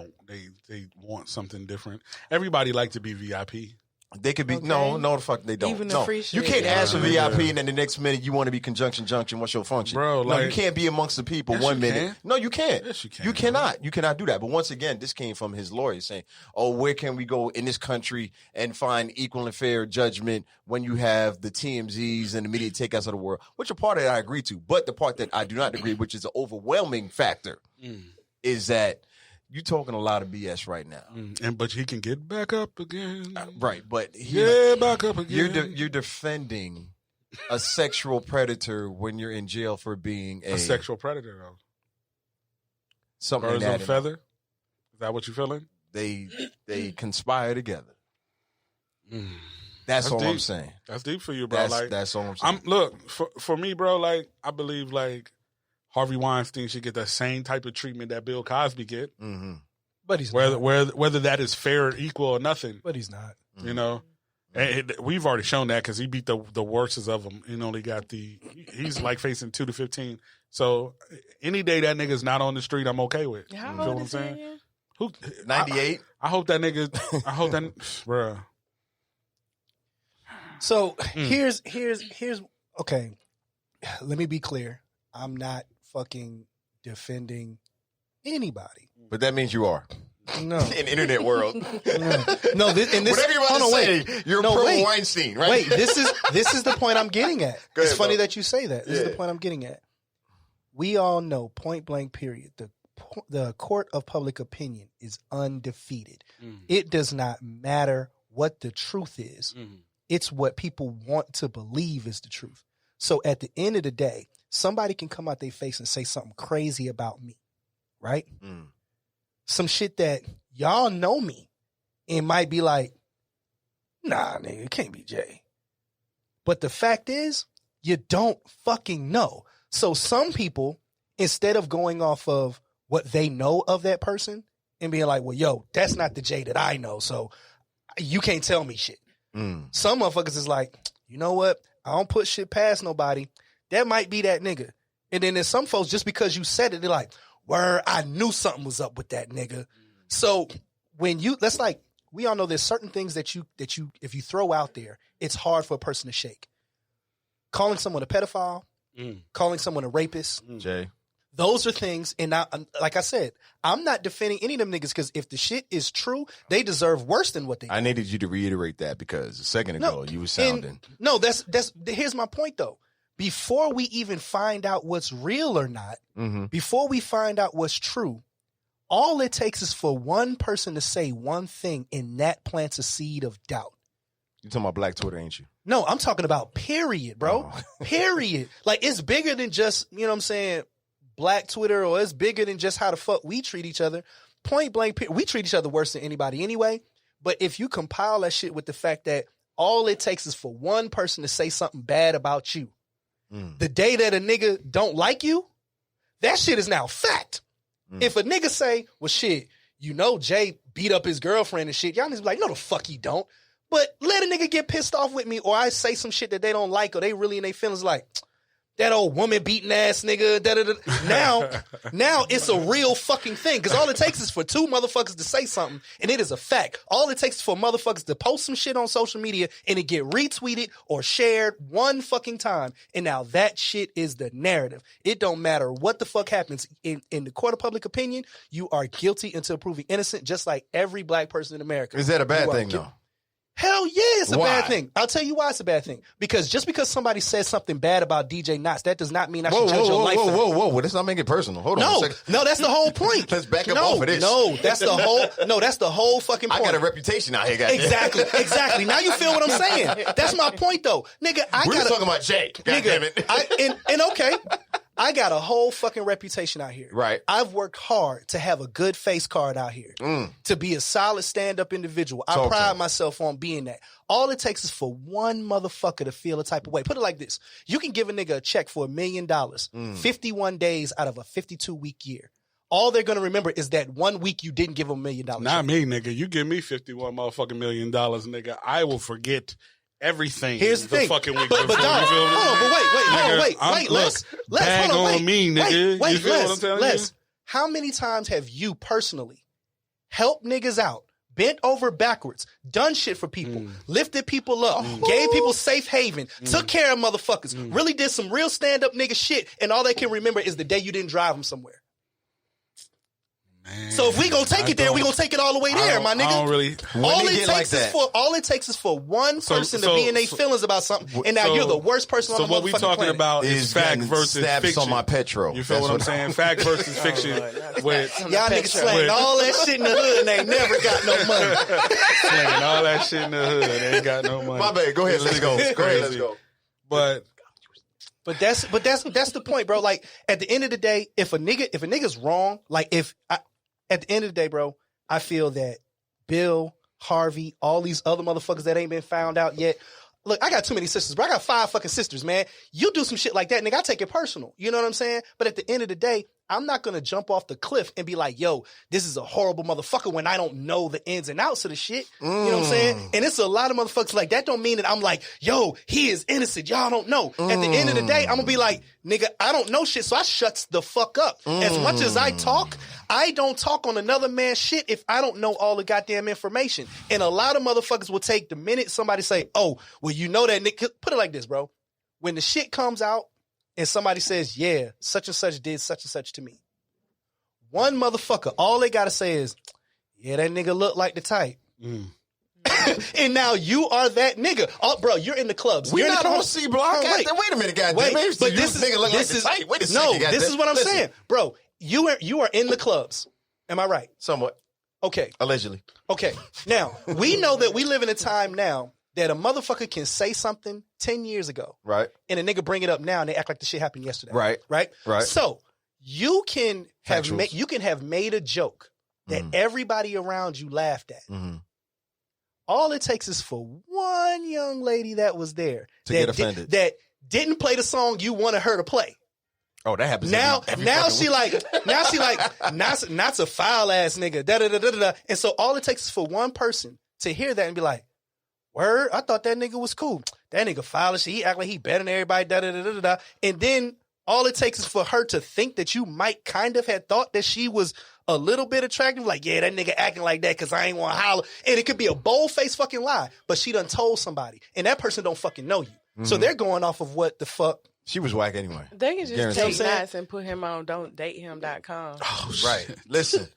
want something different? Everybody like to be VIP. They could be Okay. no, the fuck they don't. Even the no, free you shit. can't ask for Yeah. VIP and then the next minute you want to be conjunction junction. What's your function, Bro, No, you like- can't be amongst the people Yes, one you minute. can. No, you can't. Yes, you can, You bro. cannot. You cannot do that. But once again, this came from his lawyer saying, "Oh, where can we go in this country and find equal and fair judgment when you have the TMZs and the media takeouts of the world?" Which a part that I agree to, but the part that I do not agree, which is an overwhelming factor, is that you're talking a lot of BS right now. But he can get back up again. Right, but Back up again. you're defending a sexual predator when you're in jail for being a sexual predator, though. something Birds of that a feather. Is that what you're feeling? they conspire together. That's That's all I'm deep. saying. That's deep for you, bro. That's all I'm saying. Look for me, bro. Like I believe, like Harvey Weinstein should get the same type of treatment that Bill Cosby get. Mm-hmm. But he's not. Whether that is fair or equal or nothing, But he's not. you know. And we've already shown that because he beat the worstest of them and only got he's like facing 2 to 15. So any day that nigga's not on the street, I'm okay with. How You feel old what I'm is he saying? again? Who 98. I hope that nigga. I hope that, bruh. So here's okay. Let me be clear. I'm not fucking defending anybody. But that means you are No. in the internet world. No, this Whatever you're about to say, you're No, pro wait. Weinstein, right? Wait, this is the point I'm getting at. Go It's ahead, funny bro. that you say that. This is the Yeah. point I'm getting at. We all know, point blank, period. The court of public opinion is undefeated. It does not matter what the truth is. It's what people want to believe is the truth. So at the end of the day, somebody can come out their face and say something crazy about me, right? Mm. Some shit that y'all know me and might be like, nah, nigga, it can't be Jay. But the fact is, you don't fucking know. So some people, instead of going off of what they know of that person and being like, well, yo, that's not the Jay that I know, so you can't tell me shit. Some motherfuckers is like, you know what? I don't put shit past nobody. That might be that nigga. And then there's some folks, just because you said it, they're like, word, I knew something was up with that nigga. So when that's like, we all know there's certain things that you, if you throw out there, it's hard for a person to shake. Calling someone a pedophile, calling someone a rapist, Jay. those are things. And like I said, I'm not defending any of them niggas because if the shit is true, they deserve worse than what they do. I needed you to reiterate that because a second ago you were sounding. No, that's here's my point though. Before we even find out what's real or not, before we find out what's true, all it takes is for one person to say one thing and that plants a seed of doubt. You're talking about Black Twitter, ain't you? No, I'm talking about period, bro. Period. Like it's bigger than just, you know what I'm saying, Black Twitter, or it's bigger than just how the fuck we treat each other. Point blank, we treat each other worse than anybody anyway. But if you compile that shit with the fact that all it takes is for one person to say something bad about you. The day that a nigga don't like you, that shit is now fact. If a nigga say, well, shit, you know Jay beat up his girlfriend and shit, y'all niggas be like, no the fuck he don't. But let a nigga get pissed off with me or I say some shit that they don't like or they really in their feelings like, that old woman beating ass nigga. Now it's a real fucking thing. Because all it takes is for two motherfuckers to say something, and it is a fact. All it takes is for motherfuckers to post some shit on social media, and it get retweeted or shared one fucking time. And now that shit is the narrative. It don't matter what the fuck happens. In the court of public opinion, you are guilty until proven innocent, just like every black person in America. Is that a bad thing, though? Hell yeah, it's a bad thing. I'll tell you why it's a bad thing. Because just because somebody says something bad about DJ Knots, that does not mean I should judge your life. Whoa. Let's not make it personal. Hold on a second. No, that's the whole point. Let's back up off of this. That's the whole fucking point. I got a reputation out here, goddamn. Exactly. Now you feel what I'm saying. That's my point, though. Nigga, We're just talking about Jay. Goddamn it. Okay. I got a whole fucking reputation out here. Right. I've worked hard to have a good face card out here. To be a solid stand-up individual. I pride myself on being that. All it takes is for one motherfucker to feel a type of way. Put it like this. You can give a nigga a check for $1 million, 51 days out of a 52-week year. All they're going to remember is that 1 week you didn't give them $1 million. Not me, nigga. You give me $51 motherfucking million, nigga. I will forget everything. Here's the thing. Fucking week but before, dog, you feel me? hold on, but wait, Les. Bag Hold on, on me, nigga. Wait, you feel what I'm telling Les, you? how many times have you personally helped niggas out, bent over backwards, done shit for people, lifted people up, gave people safe haven, took care of motherfuckers, really did some real stand-up nigga shit, and all they can remember is the day you didn't drive them somewhere? Man, so if we gonna take it there, we gonna take it all the way there, my nigga. I don't really. All it takes is for one person to be in their feelings about something, and now you're the worst person on the motherfucking planet. So what we talking about is fact versus fiction. On my petrol. You feel what I'm saying? Fact versus fiction. Y'all niggas slanging all that shit in the hood and ain't never got no money. Slanging all that shit in the hood, they ain't got no money. My bad. Go ahead. Let's go. Let's go. But that's the point, bro. Like at the end of the day, if a nigga's wrong, at the end of the day, bro, I feel that Bill, Harvey, all these other motherfuckers that ain't been found out yet. Look, I got too many sisters, bro. I got 5 fucking sisters, man. You do some shit like that, nigga, I take it personal. You know what I'm saying? But at the end of the day, I'm not going to jump off the cliff and be like, yo, this is a horrible motherfucker when I don't know the ins and outs of the shit. You know what I'm saying? And it's a lot of motherfuckers like that don't mean that I'm like, yo, he is innocent. Y'all don't know. At the end of the day, I'm going to be like, nigga, I don't know shit, so I shuts the fuck up. As much as I talk, I don't talk on another man's shit if I don't know all the goddamn information. And a lot of motherfuckers will take the minute somebody say, oh, well, you know that nigga. Put it like this, bro. When the shit comes out, and somebody says, yeah, such and such did such and such to me. One motherfucker, all they got to say is, yeah, that nigga look like the type. And now you are that nigga. Oh, bro, you're in the clubs. We're you're not on C Block. Wait a minute, goddamn. Wait, but this nigga look like the type. Wait a second, no, this is what I'm saying. Bro, you are in the clubs. Am I right? Somewhat. Okay. Allegedly. Okay. Now, we know that we live in a time now that a motherfucker can say something 10 years ago. Right. And a nigga bring it up now and they act like the shit happened yesterday. Right. Right? Right. So you can have made a joke that everybody around you laughed at. All it takes is for one young lady that was there to get offended. That didn't play the song you wanted her to play. Oh, that happens. Now she like, not a foul ass nigga. Da da da da da. And so all it takes is for one person to hear that and be like, word, I thought that nigga was cool. That nigga foul as shit. He act like he better than everybody. Da da da da da. And then all it takes is for her to think that you might kind of had thought that she was a little bit attractive. Like, yeah, that nigga acting like that because I ain't want to holler. And it could be a bold-faced fucking lie, but she done told somebody. And that person don't fucking know you. So they're going off of what the fuck. She was whack anyway. They can just take Knots and put him on don'tdatehim.com. Oh, right. Listen.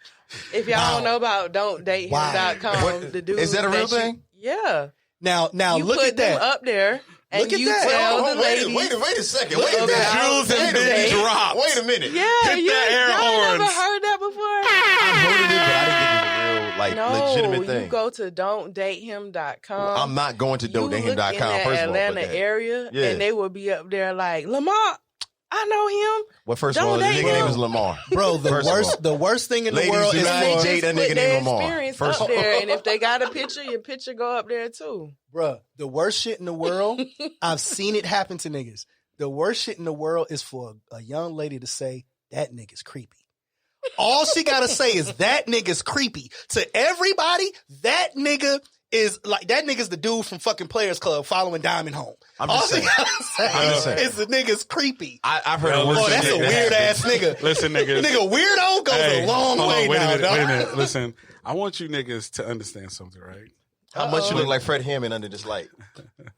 If y'all don't know about don'tdatehim.com, the dude. Is that a real thing? Yeah. Now you look put at that. them up there. And look at you that. tell the ladies. Wait a second. Look Wait a at minute. that. Jewels have been dropped. Wait a minute. Yeah, Hit that air y'all horns. never heard that before? I heard it, but I didn't think it was a real, legitimate thing. You go to don'tdatehim.com. I'm not going to don'tdatehim.com. You look in that first of all, Atlanta area, and they will be up there like, Lamar, I know him. Well, first of Don't all, the date nigga name him. is Lamar. Bro, First the worst thing in the Ladies, world do is not for, date that Put nigga their named Lamar. experience First up of all. there, and if they got a picture, your picture go up there too. bruh, the worst shit in the world, I've seen it happen to niggas. The worst shit in the world is for a young lady to say, that nigga's creepy. All she gotta say is, that nigga's creepy. To everybody, that nigga is like, that nigga's the dude from fucking Players Club following Diamond home. I'm All just she saying. gotta say is the nigga's creepy. I've heard Yo, of worse Oh, that's a shit. weird ass nigga. Listen, niggas. Nigga, weirdo goes Hey, a long hold way on, wait now, a minute, dog. wait a minute. Listen, I want you niggas to understand something, right? How much you look like Fred Hammond under this light?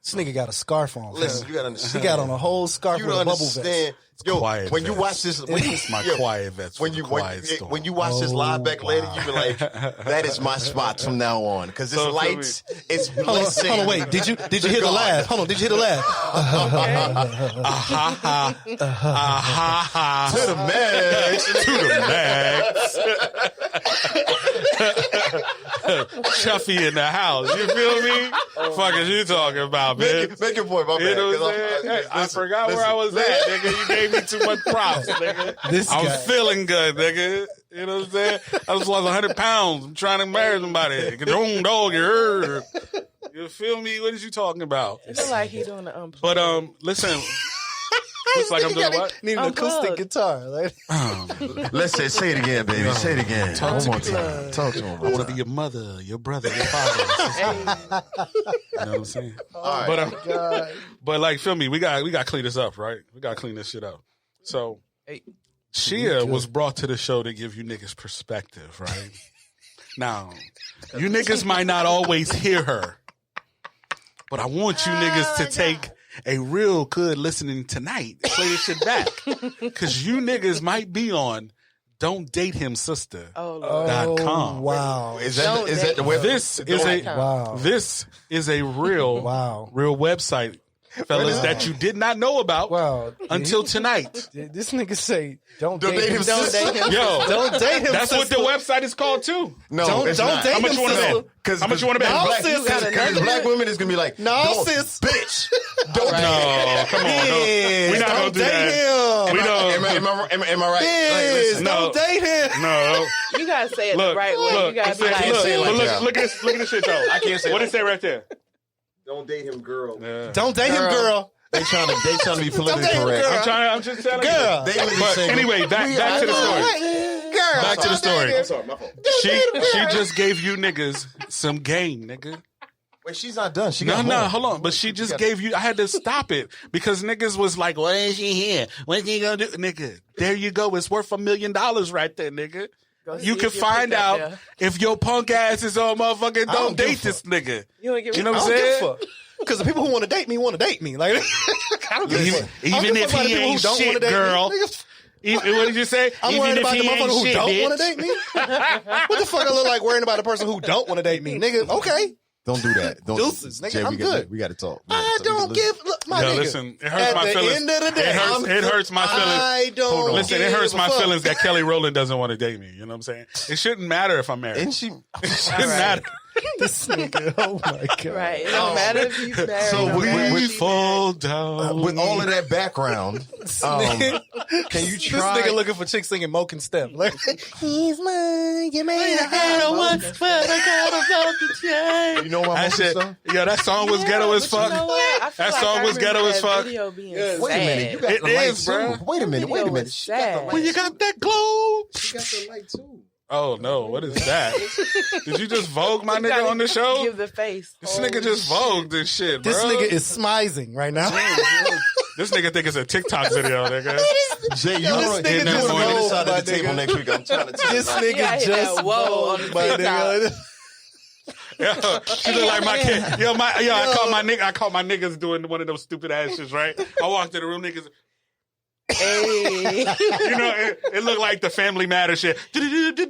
This nigga got a scarf on. Listen, fam. you gotta He understand. got on a whole scarf You with don't a bubble vest. understand. Yo, quiet when you vest. watch this, when you, It's my yo, quiet vest for when the you quiet storm. when you watch this live back later, you be like, that is my spot from now on because it's So, lights. It's Hold blessing. on, wait. Did you hear the laugh? Hold on, did you hear the laugh? To the max. Chuffy in the house. You feel me? Fuck is you talking about, man? Make your point, my You bad. know what 'cause I'm saying? Hey, I listen, forgot where I was at, nigga. You gave me too much props, nigga. This I'm guy. feeling good, nigga. You know what I'm saying? I just lost 100 pounds. I'm trying to marry somebody. Get your own dog, you heard. You feel me? What is you talking about? I feel like he doing the unplug. But listen. Looks like I'm doing what? Need an acoustic Unplugged. guitar. Like, Let's say it again, baby. Say it again. One more time. Talk to him. I want to be your mother, your brother, your father. You know what I'm saying? All But right. God. but like, feel me? We got to clean this up, right? We got to clean this shit up. So, Hey. Shea was brought to the show to give you niggas perspective, right? Now, you niggas might not always hear her, but I want you niggas to take a real good listening tonight. Play this shit back. Because you niggas might be on Don't Date Him Sister. Oh, Lord. .com. Wow. Is Don't that the web? This is a Wow. this is a real Wow. real website, fellas, that you did not know about Wow. until tonight. This nigga say, don't Don't date date him. him, Don't sister. date him. Yo, Don't date him. that's what the sister. website is called too. No, Don't- it's don't not. date How much him, you want to sister. bet? How much you want to bet? No, Black- sis. Because black women is gonna be like, No, don't, sis. bitch. Don't No, come on. Bitch, We're not don't gonna do date that. him. We don't. Am I right? Bitch, Like, listen, No. don't date him. No. You gotta say it Look, the right way. look, You gotta be look, like, can't say it like look, that. look at this shit though. I can't say What that. did it say right there? don't date him, girl. Yeah. Don't date him, girl. They trying to be politically date him, correct. girl. I'm just telling Girl. you. They really But saying, anyway, back to the story. Girl. Back to the story. I'm sorry, my fault. She just gave you niggas some game, nigga. Wait, she's not done. She No, got no, more. hold on. But she just gave you. I had to stop it because niggas was like, "What is she here? What she gonna do, nigga?" There you go. It's worth $1 million right there, nigga. Go see You if can you find pick up out there. if your punk ass is on motherfucking don't don't give a date this nigga. You don't give You know a what I I'm don't saying? give a fuck. Because the people who want to date me want to date me. Like, I don't give a fuck. I don't Even give a if fuck about he the people who ain't don't shit, wanna date me. girl. Niggas, What did you say? I'm Even worried if about the he motherfucker ain't who shit, don't want bitch. to date me. What the fuck I look like worrying about the person who don't want to date me? Nigga, okay. Don't do that. Don't, Deuces, nigga, Jay, I'm good. We got to talk. I don't give, look, my Yo, nigga. listen, it hurts At my the feelings. end of the day, It hurts my feelings. I don't Listen, it hurts give my a fuck. feelings that Kelly Rowland doesn't want to date me. You know what I'm saying? It shouldn't matter if I'm married. And she. It shouldn't matter. This nigga, oh my God. Right. It don't matter if he's married. So or we- not. we- We fall down. With all of that background, can you This try? nigga looking for chicks singing Moke and Step. Like, he's mine, you made a You know my That most shit, song? yo, that song was ghetto as But you fuck. know what? I feel That like song I was remember ghetto as that fuck. video being Yes. Wait a minute, you got It the light is, bro. too. Wait a minute, Video wait a minute. was She got the sad. light. When you got that glow. She got the light too. Oh no, what is that? Did you just Vogue my nigga on the show? Give the face. This nigga just Vogue this shit, bro. This nigga is smizing right now. This nigga think it's a TikTok video, nigga. Jay, you Yo, this want nigga to just be on this rolled, side my of the table nigga. next week. I'm trying to tell This you. nigga Yeah, hit just that whoa on the rolled, my nigga. Yo, she look like my kid. Yo, I caught my niggas doing one of those stupid ass shits, right? I walked in the room, niggas. Hey. You know, it looked like the Family Matter shit. It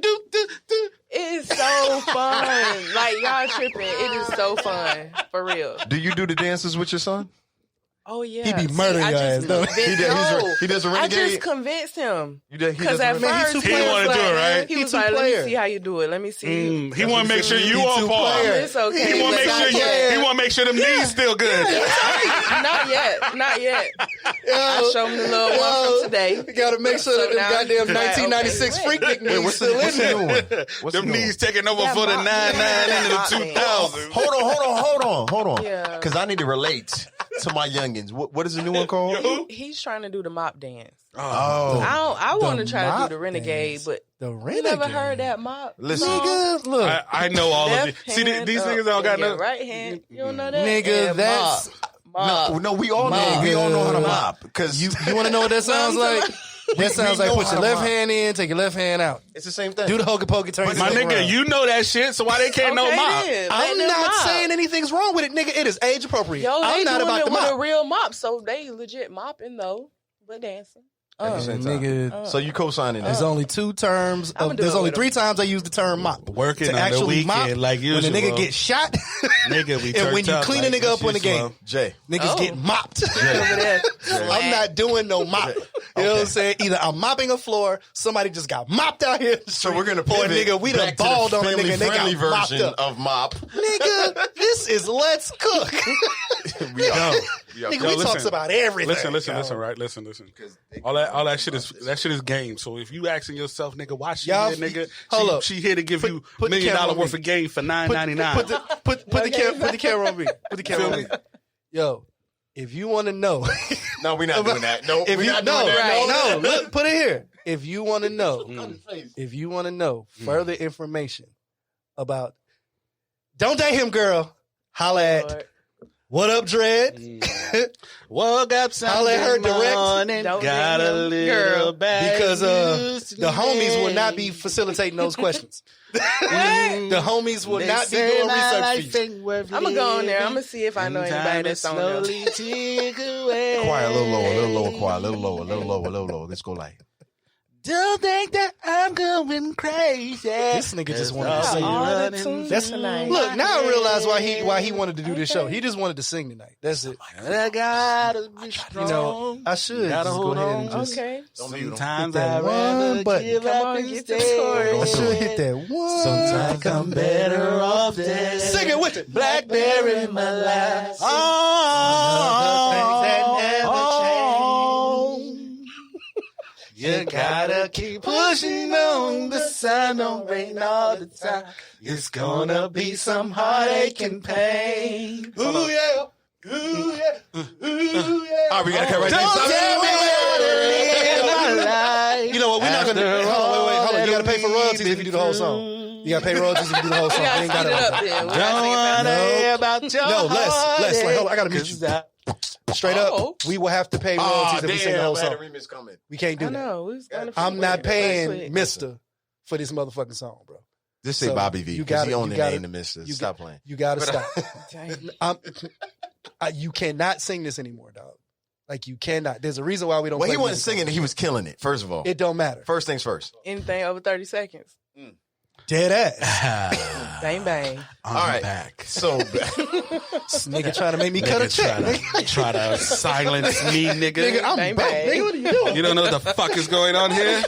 is so fun. Like, y'all tripping. It is so fun. For real. Do you do the dances with your son? Oh yeah, He be murdering your ass, don't he? He does a I renegade. just convinced him. He does Because a at renegade. first He didn't want to do it, right? He He was two like, "Let player. me see how you do it. Let me see." He want to make sure you on par. It's okay. He want to make but sure not yet. he want to make sure them knees still good. Not yet. I showed him the little one from today. You gotta make sure that them now goddamn he's like, 1996 okay, freak dick knees What's still in the there. new one? What's Them the new knees one? taking over That for the mop- 99 into mop the dance. 2000s. Hold on. Yeah. Because I need to relate to my youngins. What is the new one called? He's trying to do the mop dance. Oh. I want to try to do mop the renegade, dance. but The you renegade. never heard that mop? Listen. song? Nigga, look. I know all of Left it. See, hand these up niggas don't got and your no. right hand. You don't know that, Nigga, And that's- mop. No, we all know. We all know how to mop. Because You want to know what that sounds like? That sounds we like know put how your to left mop. hand in, take your left hand out. it's the same thing. Do the hokey pokey turn. My yourself nigga, around. you know that shit, so why they can't know Okay, mop? then. Let I'm them not mop. saying anything's wrong with it, nigga. It is age appropriate. Yo, I'm they not doing about it the with a mop. real mop, so they legit mopping though, but dancing. At the same time. Nigga, So you co-signing there's that? only two terms. I'ma do There's it only with 3 times I use the term mop. Working to on the actually weekend mop like when usual. the nigga gets shot. Nigga, we And when turned you up clean a like nigga up in the usual. game. Jay. Niggas get mopped. Over there. I'm not doing no mop. You know what I'm saying? Either I'm mopping a floor, somebody just got mopped out here. So we're gonna Or pivot nigga, we done back to balled the on a nigga and they got family-friendly mopped version up. of mop. Nigga, this is Let's Cook. We are. Nigga, Yo, we listen. talks about everything. Listen, right? Listen. All that shit is game. So if you asking yourself, nigga, why she Y'all- here, nigga? hold up. She here to give you put the $1 million camera on worth me. of game for $9.99. Put the camera on me. Put the camera on me. Yo, if you want to know, No, we're not doing that. No, if we're you not no, doing that. no, look, put it here. If you want to know, if you want to know further information about, don't date him, girl. Holla at Lord. What Up Dread. Woke up Holla at her Sunday direct. morning, Don't got date a him, little girl. bad Because news the homies will not be today. facilitating those questions. The homies will They not be say doing my research life for you. ain't worth I'm gonna go on there. I'm living. gonna see if I know And anybody time that's on there. slowly tick away. Quiet, a little lower, quiet, a little lower. Let's go like. Don't think that I'm going crazy. This nigga just wanted to sing. All the running tunes That's tonight. Look, now I realize why he wanted to do this show. He just wanted to sing tonight. That's it. I gotta be strong. You know, I should Gotta just go hold ahead and on. just. Okay. Sometimes Hit that I'd one rather button. give Come up on, and get the stay. story. I should hit that one. Sometimes I'm better off dead. Sing it with it. Blackberry in my life. You gotta keep pushing on. The sun don't rain all the time. It's gonna be some heartache and pain. Ooh yeah. Ooh yeah. Ooh yeah. All right, we gotta cut right there. Don't tell me how to live my life. You know what? We're not gonna. After Hold on, wait. all You gotta pay for that royalties we've if you do the whole song. You gotta pay royalties if you do the whole song. We We gotta ain't got speed it. it up then. We Don't gotta wanna sing it hear about your No, Les. Like, hold on, I gotta mute you. 'Cause I- Straight Oh. up, we will have to pay royalties if we sing the whole I had a song. remix coming. We can't do I that. know. We was gonna I'm not last paying week. Mister for this motherfucking song, bro. Just say So, Bobby V you because gotta- he only you gotta- named the Mister. you Stop playing. You gotta stop. Dang. You cannot sing this anymore, dog. Like you cannot. There's a reason why we don't. Well, play he wasn't music. singing. He was killing it. First of all, It don't matter. first things first. Anything over 30 seconds. Dead ass. Bang bang. I'm All right. back. So This nigga trying to make me cut a check. Nigga, Try to silence me, nigga. nigga I'm Bang, broke. bang. Nigga, what are you doing? You don't know what the fuck is going on here?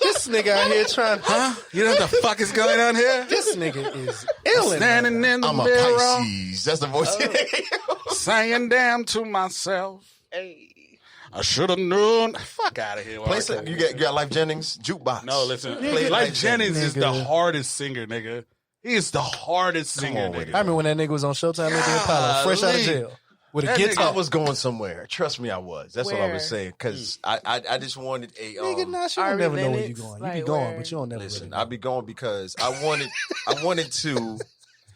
This nigga out here trying. Huh? You know what the fuck is going on here? This nigga is ill. Standing in the I'm a mirror, Pisces. That's the voice. saying damn to myself. Hey. I should have known. Fuck out of here. Play some, you got Life Jennings jukebox. No, listen. Play Life Life Jennings is the nigga. hardest singer, nigga. He is the hardest singer, on with nigga. it. I remember when that nigga was on Showtime looking at Apollo, fresh out of jail, with a That guitar. I was going somewhere. Trust me, I was. That's what I Where? was saying. Because I just wanted a Nigga, nah, she don't Ari never know where you Lennox, going. You like, be going, where? but you don't never listen. really I'd be going because I wanted to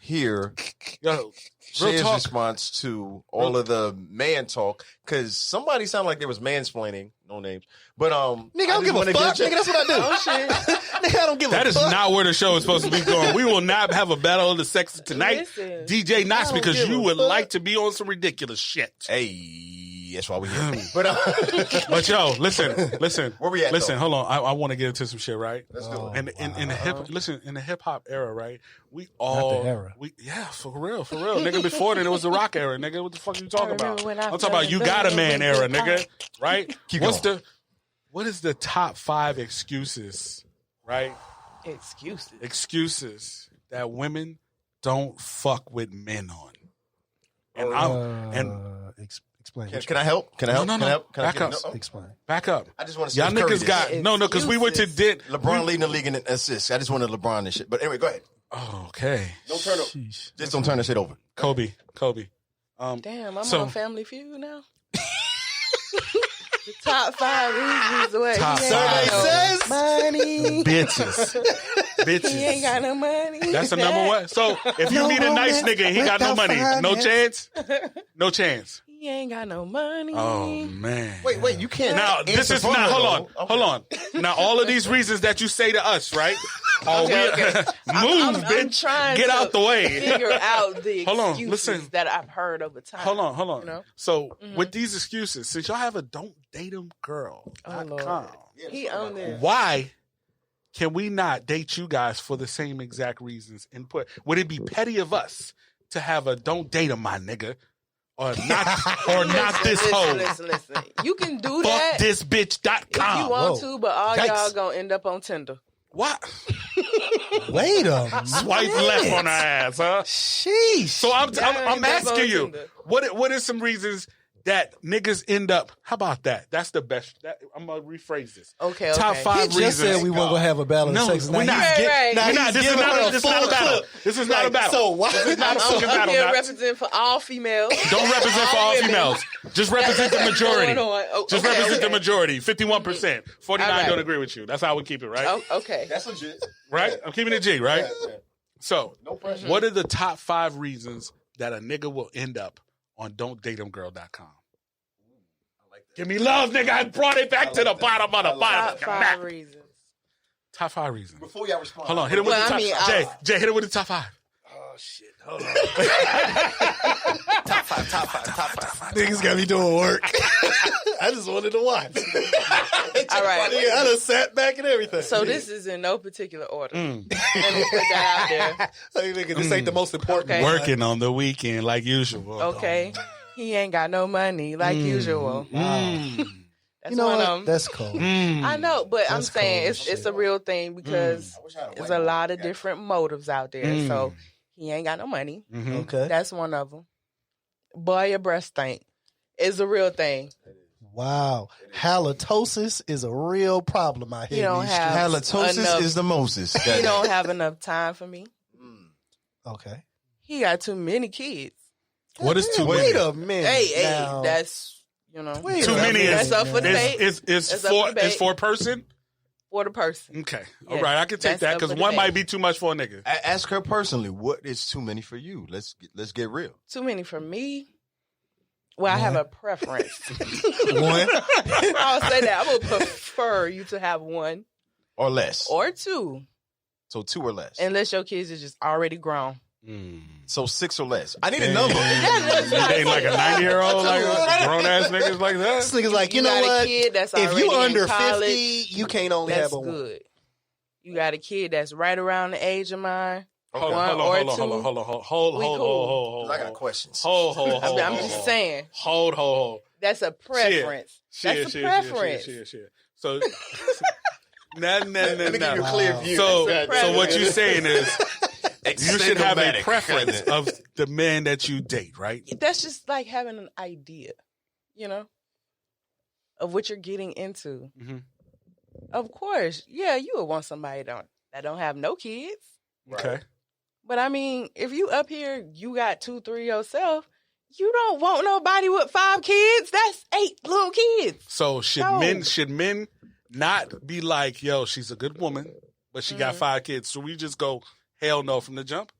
hear Yo, Shea's talk. response to all of the man talk. Because somebody sounded like there was mansplaining. No names, but Nigga, I don't give a fuck. Nigga, that's what I do. Oh shit. Nigga, I don't give That a is fuck. not where the show is supposed to be going. We will not have a battle of the sexes tonight. Listen. DJ Knox, I don't because give you a would fuck. like to be on some ridiculous shit. Hey, That's why we here. But yo, listen. Where we at, Listen, though? hold on. I want to get into some shit, right? Let's do it. And in the hip hop era, right? We Not all the era. for real, nigga. Before then, it was the rock era, nigga. What the fuck are you talking about? remember when I I'm talking about fell you in got a love man with era, the nigga. pop. Right? Keep What is the top 5 excuses, right? Excuses. That women don't fuck with men on. And Explain. Can I help? Can I help? No. Can I help? Can I Back get- up. no? Explain. back up. I just want to see Y'all if Curry niggas did. got no, because we went to Excuses. LeBron leading the league in assists. I just wanted LeBron and shit. But anyway, go ahead. Oh, okay. Don't turn it. Just don't turn this shit over. Kobe. Damn, I'm So- on Family Feud now. The top 5 reasons why Top he ain't five. got no money. Bitches. He ain't got no money. That's the number one. So if you meet a nice nigga and he got no money, no chance? No chance. He ain't got no money. Oh, man. Wait. You can't. Now, this is not, hold on. Now, all of these reasons that you say to us, right? Oh, Okay. move, I'm bitch. trying Get to out the way. figure out the Hold on, excuses listen. that I've heard over time. Hold on. You know? So, with these excuses, since y'all have a don't date them girl, Oh, Lord. He owned it. why can we not date you guys for the same exact reasons? Would it be petty of us to have a don't date him, my nigga, or not this hoe? Listen. You can do Fuck that this bitch.com. if you want to, but all Yikes. y'all gonna end up on Tinder. What? Wait a minute. Swipe left on her ass, huh? Sheesh. So I'm Damn, asking you, Tinder. what are some reasons that niggas end up? How about that? That's the best. I'm gonna rephrase this. Okay. Top He 5 just reasons. said we weren't gonna have a battle No, of sex. we're not. Right. We're not. This is not a battle. This is not a battle. So why? This is not a I'm fucking up battle. here Not- representing for all females. Don't represent for all women. females. Just represent the That's what's majority. going on. Oh, Just okay, represent the okay. majority. 51%. 49 All right. don't agree with you. That's how we keep it, right? Oh, okay. That's legit. Right? I'm keeping it G, right? So, No pressure. what are the top 5 reasons that a nigga will end up on don'tdateemgirl.com? Give me love, nigga. I brought it back to the bottom of the bottom. Top 5 reasons. Top 5 reasons. Before y'all respond, Hold on. Hit it with Well, the top. I mean, Jay, hit it with the top 5. Oh shit. Hold on. Top five. Niggas got me doing work. I just wanted to watch. All right. I done sat back and everything. So this is in no particular order. Mm. Let me put that out there. Hey, nigga, this ain't the most important. Okay. one. Working on the weekend like usual. Okay. He ain't got no money like usual. Mm. That's You know one what? of them. That's cold. Mm. I know, but I'm That's saying cold it's as it's a real thing because there's a lot of different motives out there. Mm. So he ain't got no money. Mhm. Okay. That's one of them. Boy, your breast stink is a real thing. Wow. Halitosis is a real problem out here. You don't in these have Halitosis enough- is the Moses. He don't have enough time for me. streets. Okay. He got too many kids. What is too Wait many? a minute. Hey, now. that's Wait Too a many minute, is That's up for man. debate. is That's up for for debate. is for a person. for the person. Okay, Yeah, all right, I can take that's that up because for one debate. might be too much for a nigga. Ask her personally, what is too many for you? Let's get real. Too many for me. Well, I have a preference. One. I'll say that. I would prefer you to have one Or less. or two, So 2 or less. unless your kids are just already grown. So 6 or less. I need a number. You dating like a 90-year-old, like grown ass niggas like that? This nigga's like, you know got what? a kid that's If already you under in college, 50, you can't only that's have a one. good. You got a kid that's right around the age of mine. Hold One on, or hold on, two. hold on, hold on, hold We on, hold I got questions. on. I'm just saying. Hold. That's a preference. That's a preference. Shit. So, nah. Let me give you a clear view. So preference. what you saying is you should have a Extend-o-matic. preference of the men that you date, right? That's just like having an idea, of what you're getting into. Mhm. Of course, yeah, you would want somebody that don't have no kids. Okay. But I mean, if you up here, you got 2, 3 yourself. You don't want nobody with 5 kids. That's 8 little kids. So should No. men not be like, yo, she's a good woman, but she got 5 kids? So we just go hell no from the jump?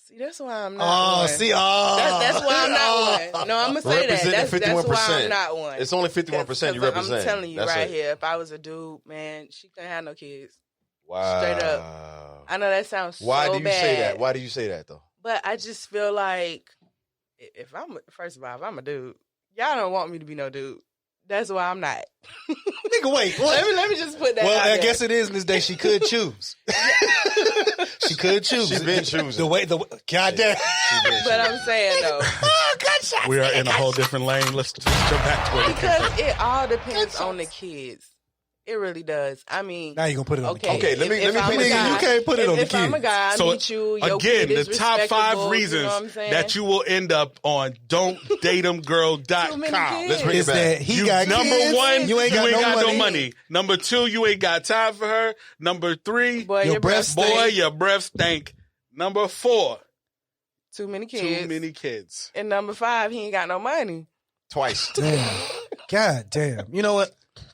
See, that's why I'm not one. That's why I'm not one. No, I'm gonna say that. Representing That's why 51%. I'm not one. It's only 51% you represent. I'm telling you That's right it. here. If I was a dude, man, she couldn't have no kids. Wow. Straight I know that sounds Why so do you bad. say that? Why do you say that though? But I just feel like First of all, if I'm a dude, y'all don't want me to be no dude. That's why I'm not. Nigga, wait. What? Let me just put that Well, out I there. guess it is in this day. She could choose. She could choose. She's been choosing. Goddamn. But I'm saying, though. We are in a whole different lane. Let's just jump back to it. Because it all depends on the kids. It really does. I mean, Now you're going to put it on the okay. kids. Okay, let me if I'm put a it- guy- you can't put it on the If I'm a kids. guy, I So, meet you. Your again, kid is the top 5 respectable, reasons you know what I'm saying? that you will end up on don'tdateemgirl.com. Too many kids. Let's bring Is it back. that he got Number kids, 1, you ain't got, no money. Number 2, you ain't got time for her. Number 3, Boy, Your your breath breath boy, stink. your breath stank. Number 4, Too many kids. too many kids. And number 5, he ain't got no money. Twice. Damn. God damn. You know what?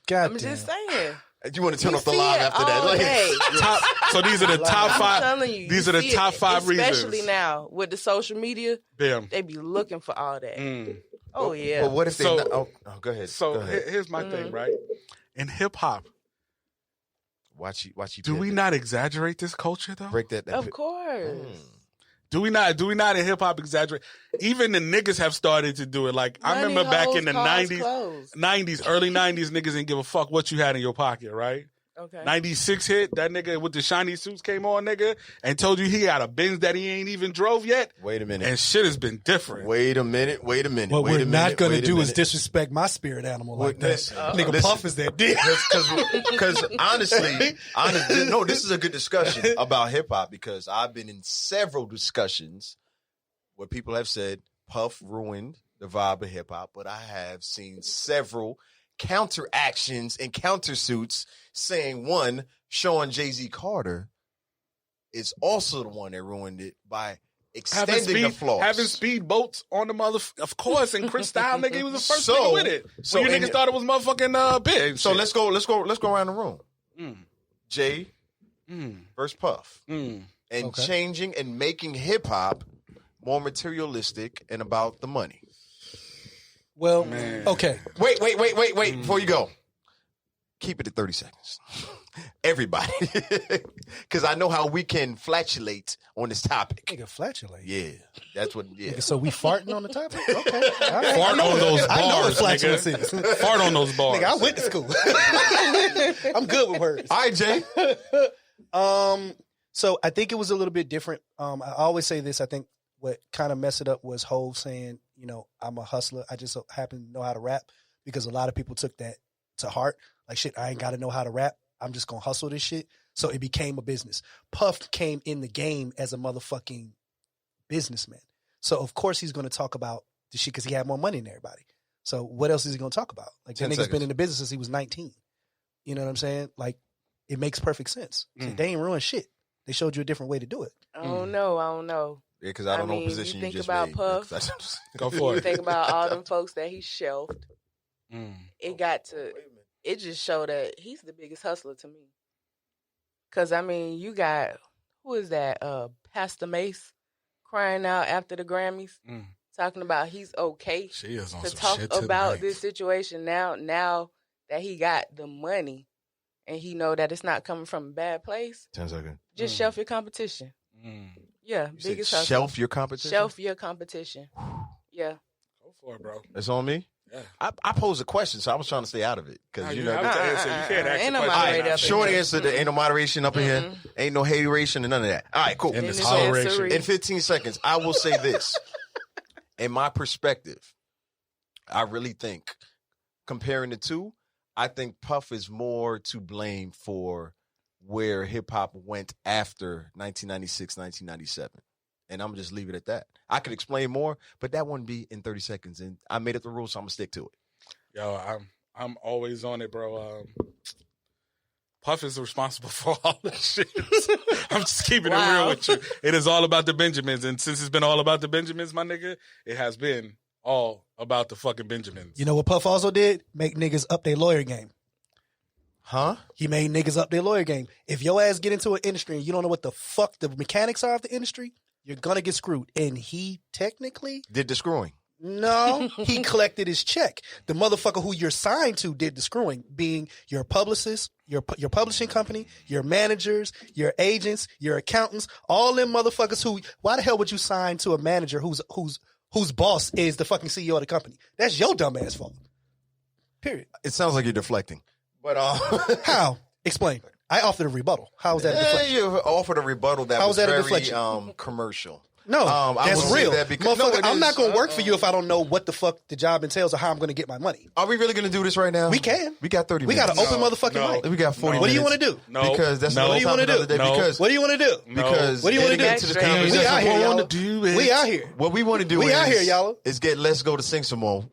God I'm damn. just saying. You want to turn You off the see line it after that? all Like, day. So these are the top I'm 5. telling you. These you are the see top it, 5 reasons. Especially now with the social media, Bam. they be looking for all that. Mm. Oh, yeah. But what if they? So- not, go ahead. So go ahead. here's my thing, right? In hip hop, Watch you. do we pivot. not exaggerate this culture though? break that? Of course. Do we not in hip hop exaggerate? Even the niggas have started to do it. Like I Money, remember back hoes, in the cars, 90s, clothes. 90s, early 90s, niggas didn't give a fuck what you had in your pocket, right? Okay. 96 hit, that nigga with the shiny suits came on, nigga, and told you he got a Benz that he ain't even drove yet. Wait a minute. And shit has been different. Wait a minute. Wait a minute. What wait we're a not minute, going to wait a do is minute. disrespect my spirit animal like that. Listen, Nigga listen. Puff is that dick. Because honestly, no, this is a good discussion about hip hop because I've been in several discussions where people have said Puff ruined the vibe of hip hop, but I have seen several counteractions and countersuits saying one, Sean Jay-Z Carter is also the one that ruined it by extending the flaws. Having speed boats on the of course, and Chris Style, nigga, he was the first So- nigga with it. so So you and- niggas thought it was motherfucking big. So shit. let's go around the room. Mm. Jay versus Puff. Mm. And Okay. changing and making hip hop more materialistic and about the money. Well, Man. okay. Wait. Before you go, keep it at 30 seconds. Everybody. Because I know how we can flatulate on this topic. Nigga flatulate. Yeah, that's what, yeah. So we farting on the topic? Okay. All right. Fart on those I know what bars, flatulence nigga. is. Fart on those bars. Nigga, I went to school. I'm good with words. All right, Jay. So I think it was a little bit different. I always say this. I think what kind of messed it up was Hov saying, you know, I'm a hustler. I just happen to know how to rap because a lot of people took that to heart. Like, shit, I ain't got to know how to rap. I'm just going to hustle this shit. So it became a business. Puff came in the game as a motherfucking businessman. So, of course, he's going to talk about the shit because he had more money than everybody. So what else is he going to talk about? Like, that 10 nigga's seconds. been in the business since he was 19. You know what I'm saying? Like, it makes perfect sense. So they ain't ruined shit. They showed you a different way to do it. I don't know. Yeah, because I don't know mean, what position you you think just about made. Puff. Go for You it. think about all them folks that he shelved. Mm. It got to, it just showed that he's the biggest hustler to me. Because, I mean, you got, who is that? Pastor Mace crying out after the Grammys, talking about he's okay She is on to some talk shit about tonight. this situation now that he got the money and he know that it's not coming from a bad place. 10 seconds. Just shelf your competition. Mm. Yeah, You said biggest hustler. shelf your competition? Shelf your competition. Yeah. Go for it, bro. It's on me? Yeah. I posed a question, so I was trying to stay out of it. Nah, Because, you you know, have to answer. You can't ask ain't a no question. moderator Nah, up in short here. answer, there ain't no moderation up in here. Ain't no hateration and none of that. All right, cool. And And this it's toleration. sensory. In 15 seconds, I will say this. In my perspective, I really think, comparing the two, I think Puff is more to blame for where hip-hop went after 1996, 1997. And I'm going to just leave it at that. I could explain more, but that wouldn't be in 30 seconds. And I made it the rule, so I'm going to stick to it. Yo, I'm always on it, bro. Puff is responsible for all this shit. I'm just keeping it real with you. It is all about the Benjamins. And since it's been all about the Benjamins, my nigga, it has been all about the fucking Benjamins. You know what Puff also did? Make niggas up their lawyer game. Huh? He made niggas up their lawyer game. If your ass get into an industry and you don't know what the fuck the mechanics are of the industry, you're gonna get screwed. And he technically, Did the screwing. no, he collected his check. The motherfucker who you're signed to did the screwing, being your publicist, your publishing company, your managers, your agents, your accountants, all them motherfuckers who, why the hell would you sign to a manager who's whose boss is the fucking CEO of the company. That's your dumb ass fault. Period. It sounds like you're deflecting. But How? Explain. I offered a rebuttal. How was that a deflection? you offered a rebuttal that How was was that a very deflection? commercial. No, I that's wouldn't say real. that because- Motherfucker, No, it I'm is. not going to work for you if I don't know what the fuck the job entails or how I'm going to get my money. Are we really going to do this right now? We can. We got 30 We minutes. got an open motherfucking mic. We got 40 What do you minutes. want to do? No. Because that's No. the What do you wanna do? No. Because, What do you want to do? because What do you wanna getting do? into the We conversation- We out here, y'all. wanna do it. We out here. What we want to do We is, out here, y'all. is get Let's Go to Sing Some More.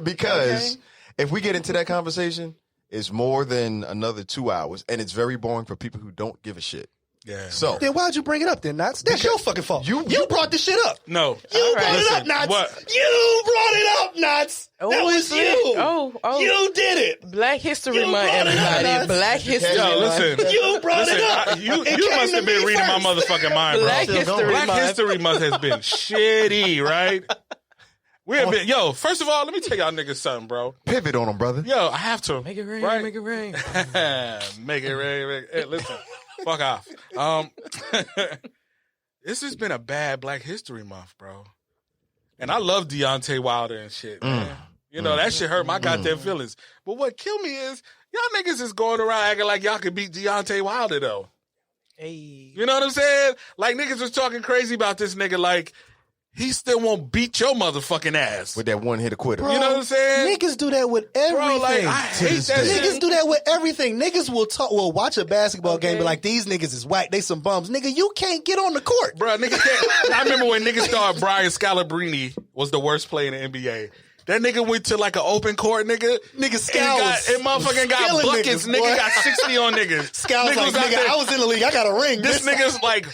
Because if we get into that conversation, it's more than another 2 hours. And it's very boring for people who don't give a shit. Yeah. So, Then why'd you bring it up then, Knots? That's your fucking fault. You- You brought this shit up. No. You right. brought it Listen, up, Knots. what- You brought it up, Knots. Oh, That was shit. you. Oh. You did it. Black History You Month, brought it up, everybody. Nuts. Black History Yo, Month. listen. You brought it up. You It you came must to have been me reading first. my motherfucking mind, bro. Black History Black Month. History Month has been shitty, right? We have been, yo, first of all, let me tell y'all niggas something, bro. pivot on them, brother. Yo, I have to. Make it rain, right? make it rain. Make it rain. Hey, listen, fuck off. This has been a bad Black History Month, bro. And I love Deontay Wilder and shit, man. You know, that shit hurt my goddamn feelings. But what killed me is, y'all niggas is going around acting like y'all could beat Deontay Wilder, though. Hey. You know what I'm saying? Like, niggas was talking crazy about this nigga, like, he still won't beat your motherfucking ass. With that one hit quitter. You know what I'm saying? Niggas do that with everything. Bro, like, I hate this that day. shit. Niggas do that with everything. Niggas will watch a basketball game and be like, these niggas is whack. They some bums. Nigga, you can't get on the court. Bro, nigga can't. I remember when niggas thought Brian Scalabrine was the worst player in the NBA. That nigga went to like an open court, nigga. Nigga, Scal was and motherfucking got killing buckets. niggas, Nigga boy. got 60 on niggas. Scal was Niggas like, out nigga, there- I was in the league. I got a ring. This nigga's like,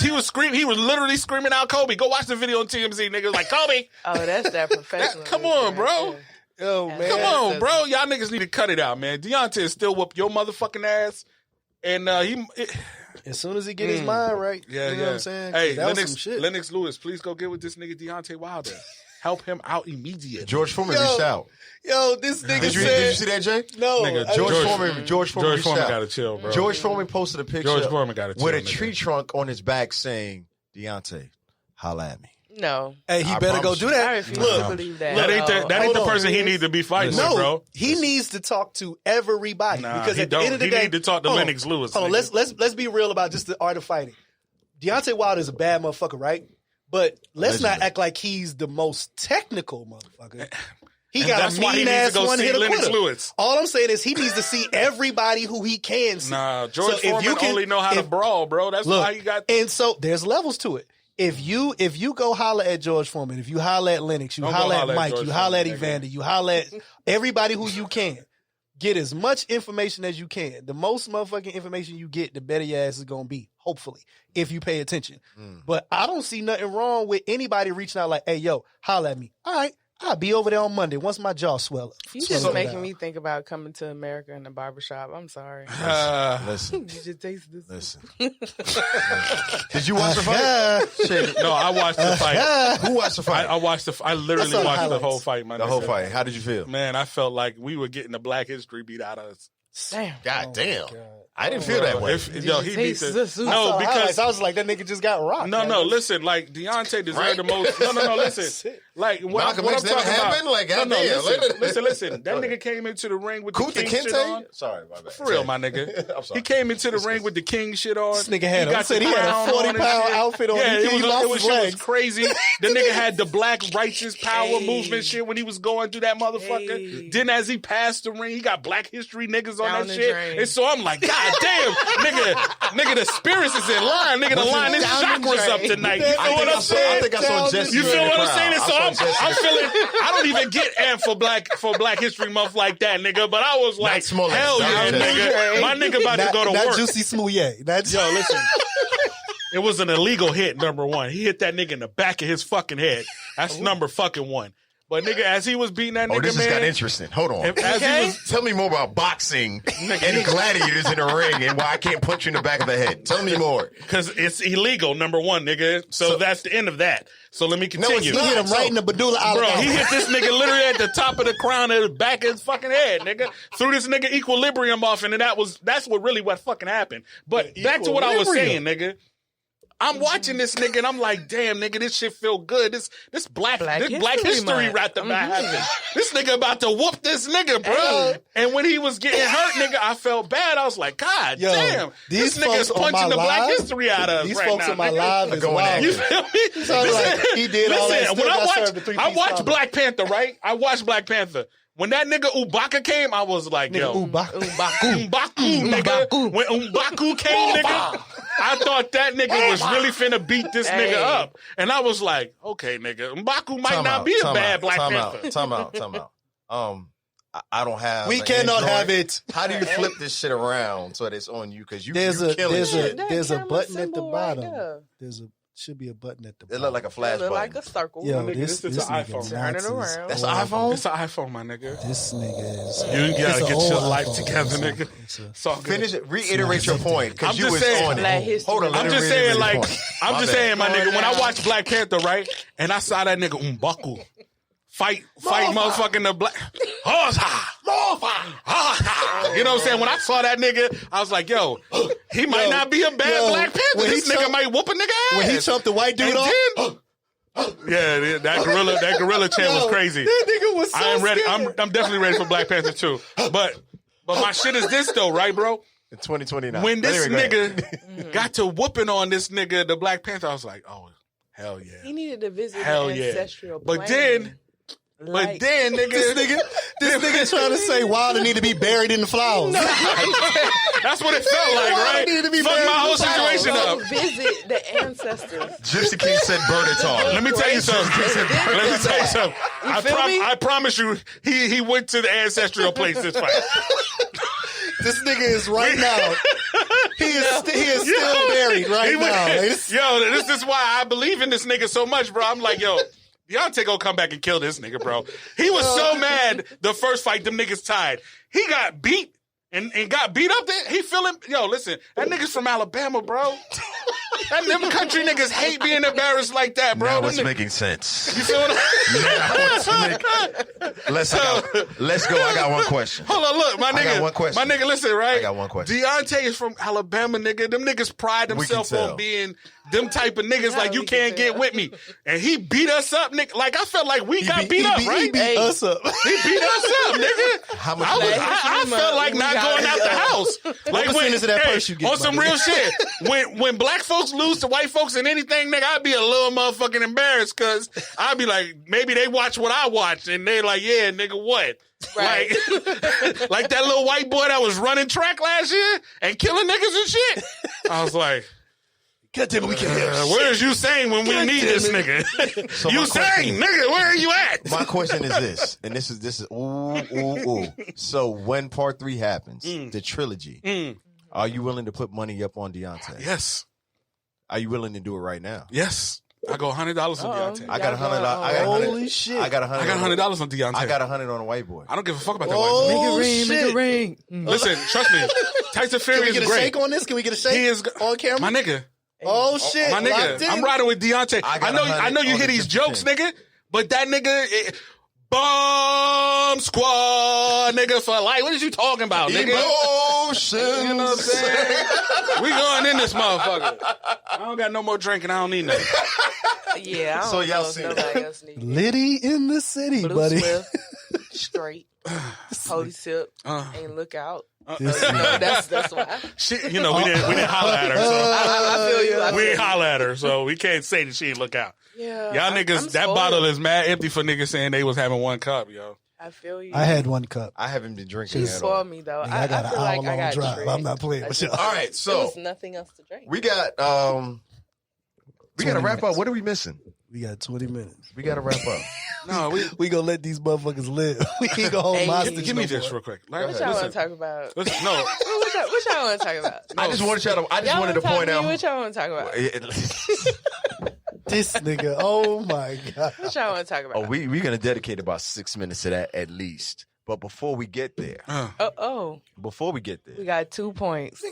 he was screaming. He was literally screaming out Kobe. Go watch the video on TMZ. Niggas like, Kobe. Oh, that's that professional. Come on, bro. Yo, man. Come on, bro. Y'all niggas need to cut it out, man. Deontay is still whoop your motherfucking ass. And As soon as he get his mind right, yeah, you know what I'm saying? Hey, that was some shit. Lennox Lewis, please go get with this nigga Deontay Wilder. Help him out immediately. George Foreman Yo. reached out. Yo, this nigga Did you said, see that, Jay? no. Nigga, I- George George Foreman reached out. gotta chill, bro. George Foreman posted a picture George Foreman gotta chill, with a nigga. tree trunk on his back saying, Deontay, holla at me. No. Hey, he I better go promise do you. I that. refuse Look, to believe that. That ain't that ain't the Hold on. person he need to be fighting with, no, bro. he needs to talk to everybody Nah, because he at the end of the don't. day, He need to talk to hold on. Lennox Lewis, Hold on, nigga. let's be real about just the art of fighting. Deontay Wilder is a bad motherfucker, right? But let's not Allegedly. act like he's the most technical motherfucker. He And got that's a why he mean needs ass to go one see hit Lennox quitter. Lewis. All I'm saying is he needs to see everybody who he can see. Nah, George So if Foreman you can- only know how to if- brawl, bro. That's Look, why he got. and so there's levels to it. If you go holler at George Foreman, if you holler at Lennox, you Don't go holler at holler at Mike, George you holler at Foreman, nigga. Evander, you holler at everybody who you can. Get as much information as you can. The most motherfucking information you get, the better your ass is gonna be, hopefully, if you pay attention. But I don't see nothing wrong with anybody reaching out like, hey, yo, holler at me. All right, I'll be over there on Monday once my jaw swell up. You Swell just up making down. me think about coming to America in the barbershop. I'm sorry. Listen, You just taste this. listen. Did you watch the fight? Yeah. No, I watched the fight. Who watched the fight? I watched the. I literally That's all the watched the highlights. whole fight, man. The whole fight. How did you feel? Man, I felt like we were getting the Black History beat out of us. Damn. God damn. God. I didn't feel that way. Yo, he beat taste the. the soup? I No, saw the highlights. because I was like, that nigga just got rocked. no, man. no. Listen, like Deontay deserved Right? the most. No, listen. Like what Malcolm I'm X never talking happened? about. Like, no, goddamn. listen. That Go ahead. nigga came into the ring with the Kunta king shit on. Kinte? Sorry, my bad. For real, my nigga. I'm sorry. He came into the ring with the king shit on. This nigga had He a- got said the he had a crown 40 on and pound shit. outfit on. Yeah, He it was, lost it was, his shit legs. was crazy. The nigga had the black righteous power Hey. movement shit when he was going through that motherfucker. Hey. Then as he passed the ring, he got Black History niggas on Down that the shit. drain. And so I'm like, God damn, nigga, the spirits is in line. Nigga, the line his Down the chakras up drain. tonight. You I feel think what I I'm saw- saying? I think I saw Jesse. You in feel the what I'm crowd. saying? And so I saw Jesse. I'm feeling. I don't even get amped for Black History Month like that, nigga. But I was like, Smollett. hell yeah, Not nigga. My nigga about to go to not work. Juicy Smouye. That's Yo, listen. It was an illegal hit, number one. He hit that nigga in the back of his fucking head. That's number fucking one. But nigga, as he was beating that nigga, Oh, this man, has got interesting. Hold on. as he was, Tell me more about boxing and gladiators in the ring and why I can't punch you in the back of the head. Tell me more. because it's illegal, number one, nigga. So that's the end of that. So let me continue. it's he not. hit him right in the medulla Bro, oblongata. he hit this nigga literally at the top of the crown of the back of his fucking head, nigga. Threw this nigga equilibrium off, and that's what fucking happened. But back to what I was saying, nigga. I'm watching this nigga and I'm like, damn, nigga, this shit feel good. This black history right about happening. This nigga about to whoop this nigga, bro. Hey. And when he was getting hurt, nigga, I felt bad. I was like, God damn, this nigga is punching the black history out of us These right folks now. on my Nigga. live is wild. You feel me? So like, he did all that. When I watched Black Panther, right? I watched Black Panther. When that nigga M'Baku came, I was like, yo. M'Baku, nigga. When M'Baku came, nigga, I thought that nigga was really finna beat this nigga up. And I was like, okay, nigga, M'Baku might not be a bad Black Panther. Time out. I don't have. We cannot have it. How do you flip this shit around so that it's on you? Because There's a button at the symbol bottom. right Should be a button at the It bottom. look like a flash Look button. like a circle. Yo, nigga, this is an iPhone. Turn it around. That's an iPhone? It's an iPhone, my nigga. This nigga is. You gotta it's get an your old life iPhone. together, nigga. It's all good. Finish it. Reiterate your point because I'm you just was saying- on Black it. history. Hold on. let I'm him just reiterate saying, his like, point. I'm My just bad. saying, my nigga, when I down. watched Black Panther, right, and I saw that nigga M'Baku fight motherfucking the black. You know what I'm saying? When I saw that nigga, I was like, yo, he might not be a bad Black Panther. when he This nigga jumped- might whoop a nigga ass. When he chopped the white dude And off, yeah, that gorilla chant was crazy. that nigga was so I am ready. scared. I'm definitely ready for Black Panther too. But my shit is this though, right, bro? In 2029. When this Anyway, go ahead. nigga got to whooping on this nigga, the Black Panther, I was like, oh, hell yeah. He needed to visit Hell the yeah. ancestral But plane. then, nigga, this nigga trying to say Wilder need to be buried in the flowers. that's what it felt like, right? need to be Fuck buried my in whole the flowers. situation Go up. visit the ancestors. Gypsy King said Bernatar. Let me tell you something. Let me tell you something. feel me? I promise you, he went to the ancestral place this fight. This nigga is right now. He is still buried right now. Like, This is why I believe in this nigga so much, bro. I'm like, yo, Deontay gonna come back and kill this nigga, bro. He was so mad the first fight, them niggas tied. He got beat and got beat up there. He feeling, yo, listen, that nigga's from Alabama, bro. Them country niggas hate being embarrassed like that, bro. Now Them it's niggas- making sense. You feel what Let's go. I got one question. Hold on, look, my nigga. I got one question. My nigga, listen, right? I got one question. Deontay is from Alabama, nigga. Them niggas pride We can themselves tell. on being them type of niggas like you we can can't get tell. with me. And he beat us up, nigga. Like I felt like we got beat up, He right? beat us up. He beat us up, nigga. How much? I felt like We not got going it out the up. house. Like percentage of that purse you get, on some my nigga? real shit. When black folks lose to white folks in anything, nigga, I'd be a little motherfucking embarrassed because I'd be like, maybe they watch what I watch and they like, yeah, nigga, what? Right. Like that little white boy that was running track last year and killing niggas and shit. I was like, God damn it, we can't hear where's you saying when we need this nigga? So You my question- saying, nigga, where are you at? My question is this, and this is ooh. So when part 3 happens, the trilogy, are you willing to put money up on Deontay? Yes. Are you willing to do it right now? Yes. I go $100 on Deontay. I got $100. Holy shit. I got $100. I got $100 on Deontay. I got $100 on a white boy. I don't give a fuck about that Oh, white shit. Make it ring. boy. Listen, trust me. Tyson Can Fury we is get a great. shake on this? Can we get a shake He is on camera? my nigga. Oh, shit. My nigga. Locked in. I'm riding with Deontay. I got I know 100 you on hear the these Gypsy jokes, King. nigga, but that nigga, bomb squad, nigga, for life. What is you talking about, nigga? Emotions. You know what I'm saying? We going in this motherfucker. I don't got no more drink and I don't need nothing. Yeah, I don't So y'all know if seen nobody else needs it. Liddy in the city, Blue buddy. Swift, straight, holy sip, and look out. This You know, that's why. Shit, you know, we didn't holler at her, so I feel you. I we feel ain't you. holler at her, so we can't say that she ain't look out. Yeah, Y'all niggas, I'm that spoiled. bottle is mad empty for niggas saying they was having one cup, yo. I feel you. I had one cup. I haven't been drinking She at all. spoiled me though. I got an feel like I hour-long got drive. tricked. I'm not playing with y'all. All right, There so was nothing else to drink. we got to 20 wrap up. minutes. What are we missing? We got 20 minutes. We got to wrap up. No, We gonna let these motherfuckers live. We ain't gonna hold Hey, hostage. give me no this more. real quick. Like, What y'all want listen, to talk about? listen, no, What y'all want to talk about? I just wanted to Y'all point me, out. What y'all want to talk about? This nigga. Oh my god. What y'all want to talk about? we're gonna dedicate about 6 minutes to that at least. But before we get there, We got 2 points.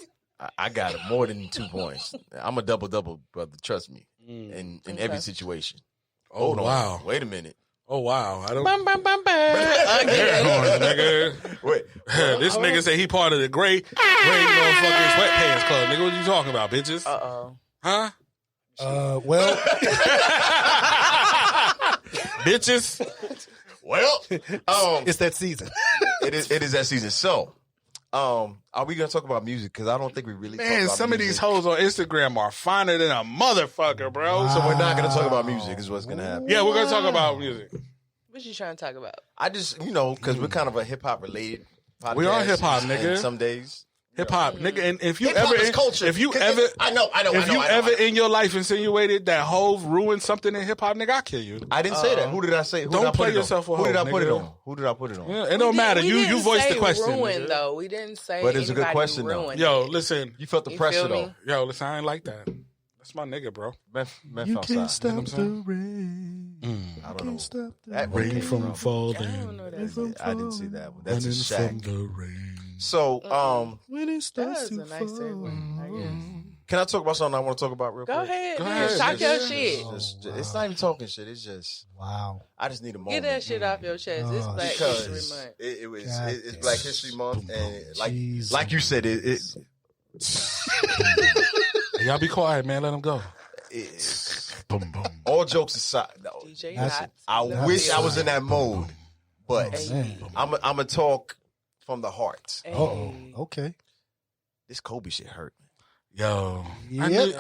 I got more than 2 points. I'm a double, brother. Trust me. In every situation. Oh, Hold on. wow. Wait a minute. Oh, wow. I don't. Bum, bum, bum, bum. Air Again. horns, nigga. Wait. This nigga said he part of the great motherfucking sweatpants club. Nigga, what you talking about, bitches? Uh-oh. Huh? Well, Bitches. Well, it's that season. it is that season. So, are we gonna talk about music? Because I don't think we really. talk Man, about some of music. these hoes on Instagram are finer than a motherfucker, bro. So we're not gonna talk about music. Is what's gonna happen. Yeah, we're gonna talk about music. What you trying to talk about? I just because we're kind of a hip hop related. Podcast, We are hip-hop, nigga. and some days. Hip hop, nigga, and if you Hip-hop ever, is culture. if you 'Cause ever, I know. if you ever in your life insinuated that Hove ruined something in hip hop, nigga, I kill you. I didn't say that. Who did I say? Who Don't did I put play it on? yourself with Who did I hoes, put it nigga. on? Who did I put it on? Yeah, it don't matter. You voiced the question. Ruined nigga. though. We didn't say. But it's a good anybody question, though. ruined Yo, it. listen, You felt the You pressure feel me? though. yo, listen, I ain't like that. That's my nigga, bro. Meth You outside. can't stop what I'm the rain. I don't know. Stop the That Rain came from from- I falling, don't know that. I didn't see that one. That's a running shack. from the rain. So, when it That starts was to a nice fall. segue, I guess. can I talk about something I want to talk about real Go quick? ahead, Go man. ahead. Talk your Just- shit. It's not even talking shit. It's just Wow. I just need a moment. Get that shit off your chest. It's Oh, Black because History Month. it's Black History Month, and Jesus. like you said, it Hey, y'all be quiet, man. Let him go. Boom, boom. all jokes aside. No, DJ That's Hot. I wish I was in that mode, but Hey. I'm gonna talk from the heart. Hey. Oh, okay. This Kobe shit hurt me. Yo, Yep.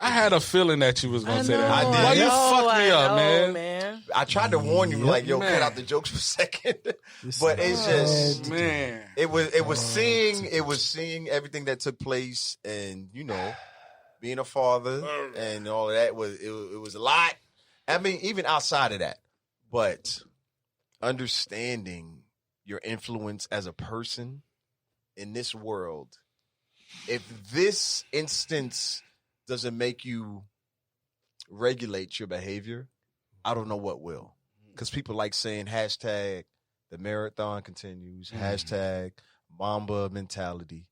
I had a feeling that you was gonna say that. I did. Why you know, fucked me I up, know, man? I tried to warn you, like, yo, Man. cut out the jokes for a second, This but is it's just. Man, It was seeing everything that took place, and being a father and all of that it was a lot. I mean, even outside of that, but understanding your influence as a person in this world. If this instance doesn't make you regulate your behavior, I don't know what will. Because people like saying hashtag the marathon continues, hashtag Mamba mentality.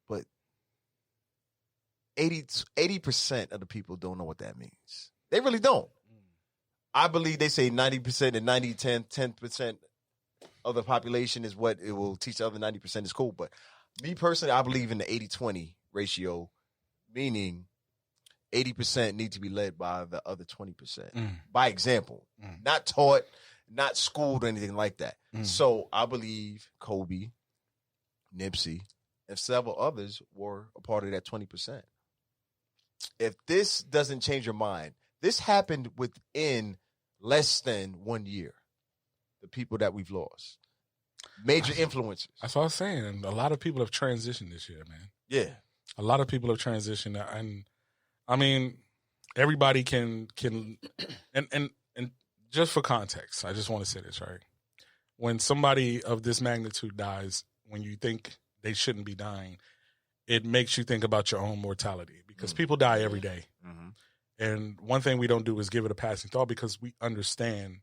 But 80% of the people don't know what that means. They really don't. I believe they say 90% and 10% of the population is what it will teach the other 90% is cool. But me personally, I believe in the 80-20 ratio, meaning 80% need to be led by the other 20%. By example, not taught, not schooled or anything like that. So I believe Kobe, Nipsey, and several others were a part of that 20%. If this doesn't change your mind, this happened within less than 1 year. The people that we've lost. Major influencers. that's what I was saying. A lot of people have transitioned this year, man. Yeah. A lot of people have transitioned, and I mean, everybody can and just for context, I just want to say this, right? When somebody of this magnitude dies, when you think they shouldn't be dying, it makes you think about your own mortality because people die every day. And one thing we don't do is give it a passing thought because we understand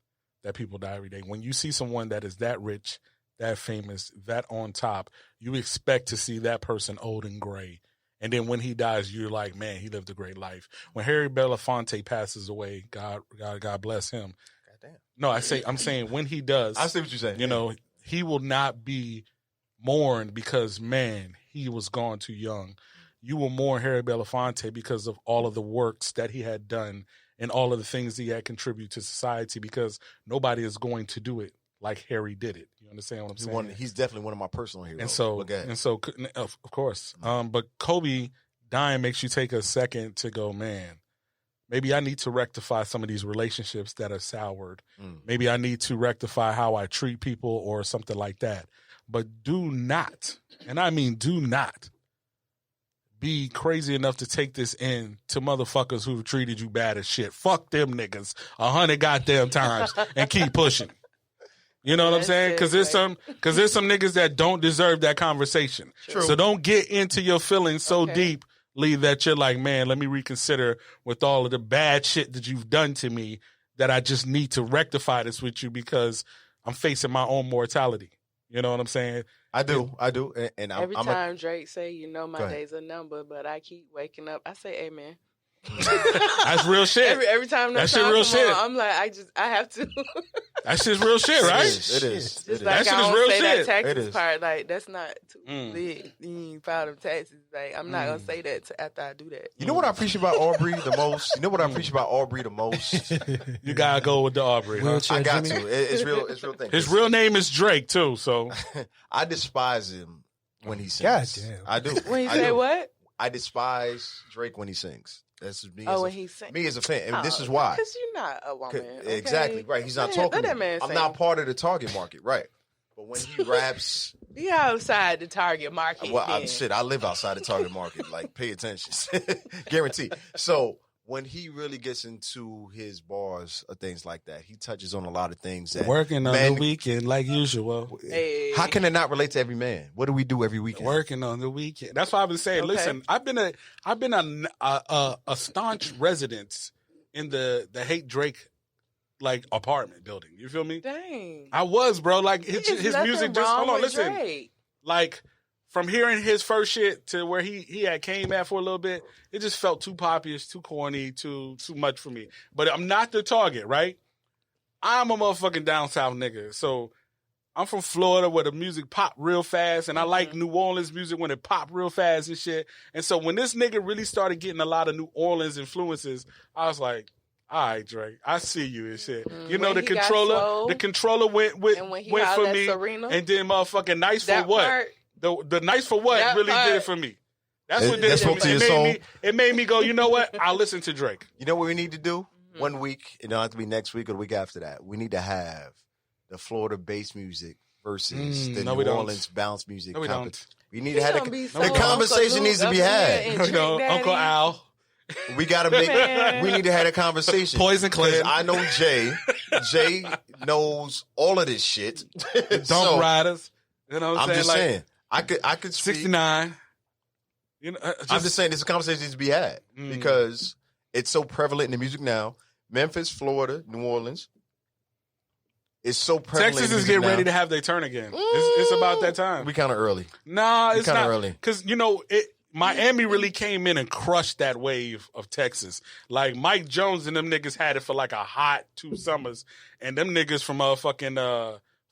that people die every day. When you see someone that is that rich, that famous, that on top, you expect to see that person old and gray. And then when he dies, you're like, man, he lived a great life. When Harry Belafonte passes away, God bless him. Goddamn. No, I'm saying when he does, I see what you're saying. you know, he will not be mourned because, man, he was gone too young. You will mourn Harry Belafonte because of all of the works that he had done and all of the things he had contributed to society because nobody is going to do it like Harry did it. You understand what I'm saying? He's definitely one of my personal heroes. And so, But go ahead. of course. But Kobe dying makes you take a second to go, man, maybe I need to rectify some of these relationships that are soured. Maybe I need to rectify how I treat people or something like that. But do not, and I mean do not, be crazy enough to take this in to motherfuckers who've treated you bad as shit. Fuck them niggas 100 goddamn times and keep pushing. You know what I'm That's saying? it, Because there's some niggas that don't deserve that conversation. True. So don't get into your feelings so Okay. deeply that you're like, man, let me reconsider with all of the bad shit that you've done to me that I just need to rectify this with you because I'm facing my own mortality. You know what I'm saying? I do. And Every I'm time Drake say, you know, Go my ahead. day's a number, but I keep waking up, I say amen. That's real shit. Every time that shit real shit. On, I'm like, I have to. That shit's real shit, right? It is. Just That like shit I is don't real say shit. that It taxes is. part, like that's not too lit. You ain't filed them taxes. Like I'm not gonna say that after I do that. You know what I appreciate about Aubrey the most? You know what I appreciate about Aubrey the most? You gotta go with the Aubrey. Huh? Wheelchair I got Jimmy. to. It's real. It's real thing. His real name is Drake too. So I despise him when he God sings. damn. I do. When you I say do. what? I despise Drake when he sings. That's just me. Oh, as when a, he sing. me as a fan, and this is why. Because you're not a woman. Okay? Exactly right. He's not Let talking. that to me. man I'm sing. not part of the target market, right? But when he raps, Be outside the target market. well, then. I live outside the target market. Like, pay attention, guarantee. So when he really gets into his bars or things like that, he touches on a lot of things that working on men- the weekend like usual. Hey. How can it not relate to every man? What do we do every weekend? Working on the weekend. That's why I've been saying. Okay. Listen, I've been a staunch resident in the Hate Drake like apartment building. You feel me? Dang. I was, bro. Like his Nothing music just wrong hold on, with listen. Drake. Like from hearing his first shit to where he had came at for a little bit, it just felt too poppyish, too corny, too much for me. But I'm not the target, right? I'm a motherfucking down south nigga. So I'm from Florida where the music pop real fast, and I like New Orleans music when it pop real fast and shit. And so when this nigga really started getting a lot of New Orleans influences, I was like, all right, Drake, I see you and shit. You know, When the he got controller swole, went and when he for hollered at me, Serena, and then motherfucking Nice for that What? part, The Nice for What That really did it part. for me. That's what did That it for spoke me. to your It made soul? me. It made me go, you know what? I'll listen to Drake. You know what we need to do? 1 week. It don't have to be next week or the week after that. We need to have the Florida bass music versus the no, New we don't. Orleans bounce music. No, we don't. We need He to have shouldn't be the so conversation Uncle needs to be Luke up had. here and You know, Drake Uncle Daddy. Al, We gotta make. Man. We need to have a conversation. Poison Clan, I know Jay. Jay knows all of this shit. Dunk So, Riders. You know what I'm I'm saying? just Like, saying. I could speak. 69. You know, I'm just saying this conversation needs to be had because it's so prevalent in the music now. Memphis, Florida, New Orleans. It's so prevalent. Texas in is music getting now. ready to have their turn again. It's about that time. We kind of early. Nah, it's kinda not early. because Miami really came in and crushed that wave of Texas. Like Mike Jones and them niggas had it for like a hot 2 summers, and them niggas from fucking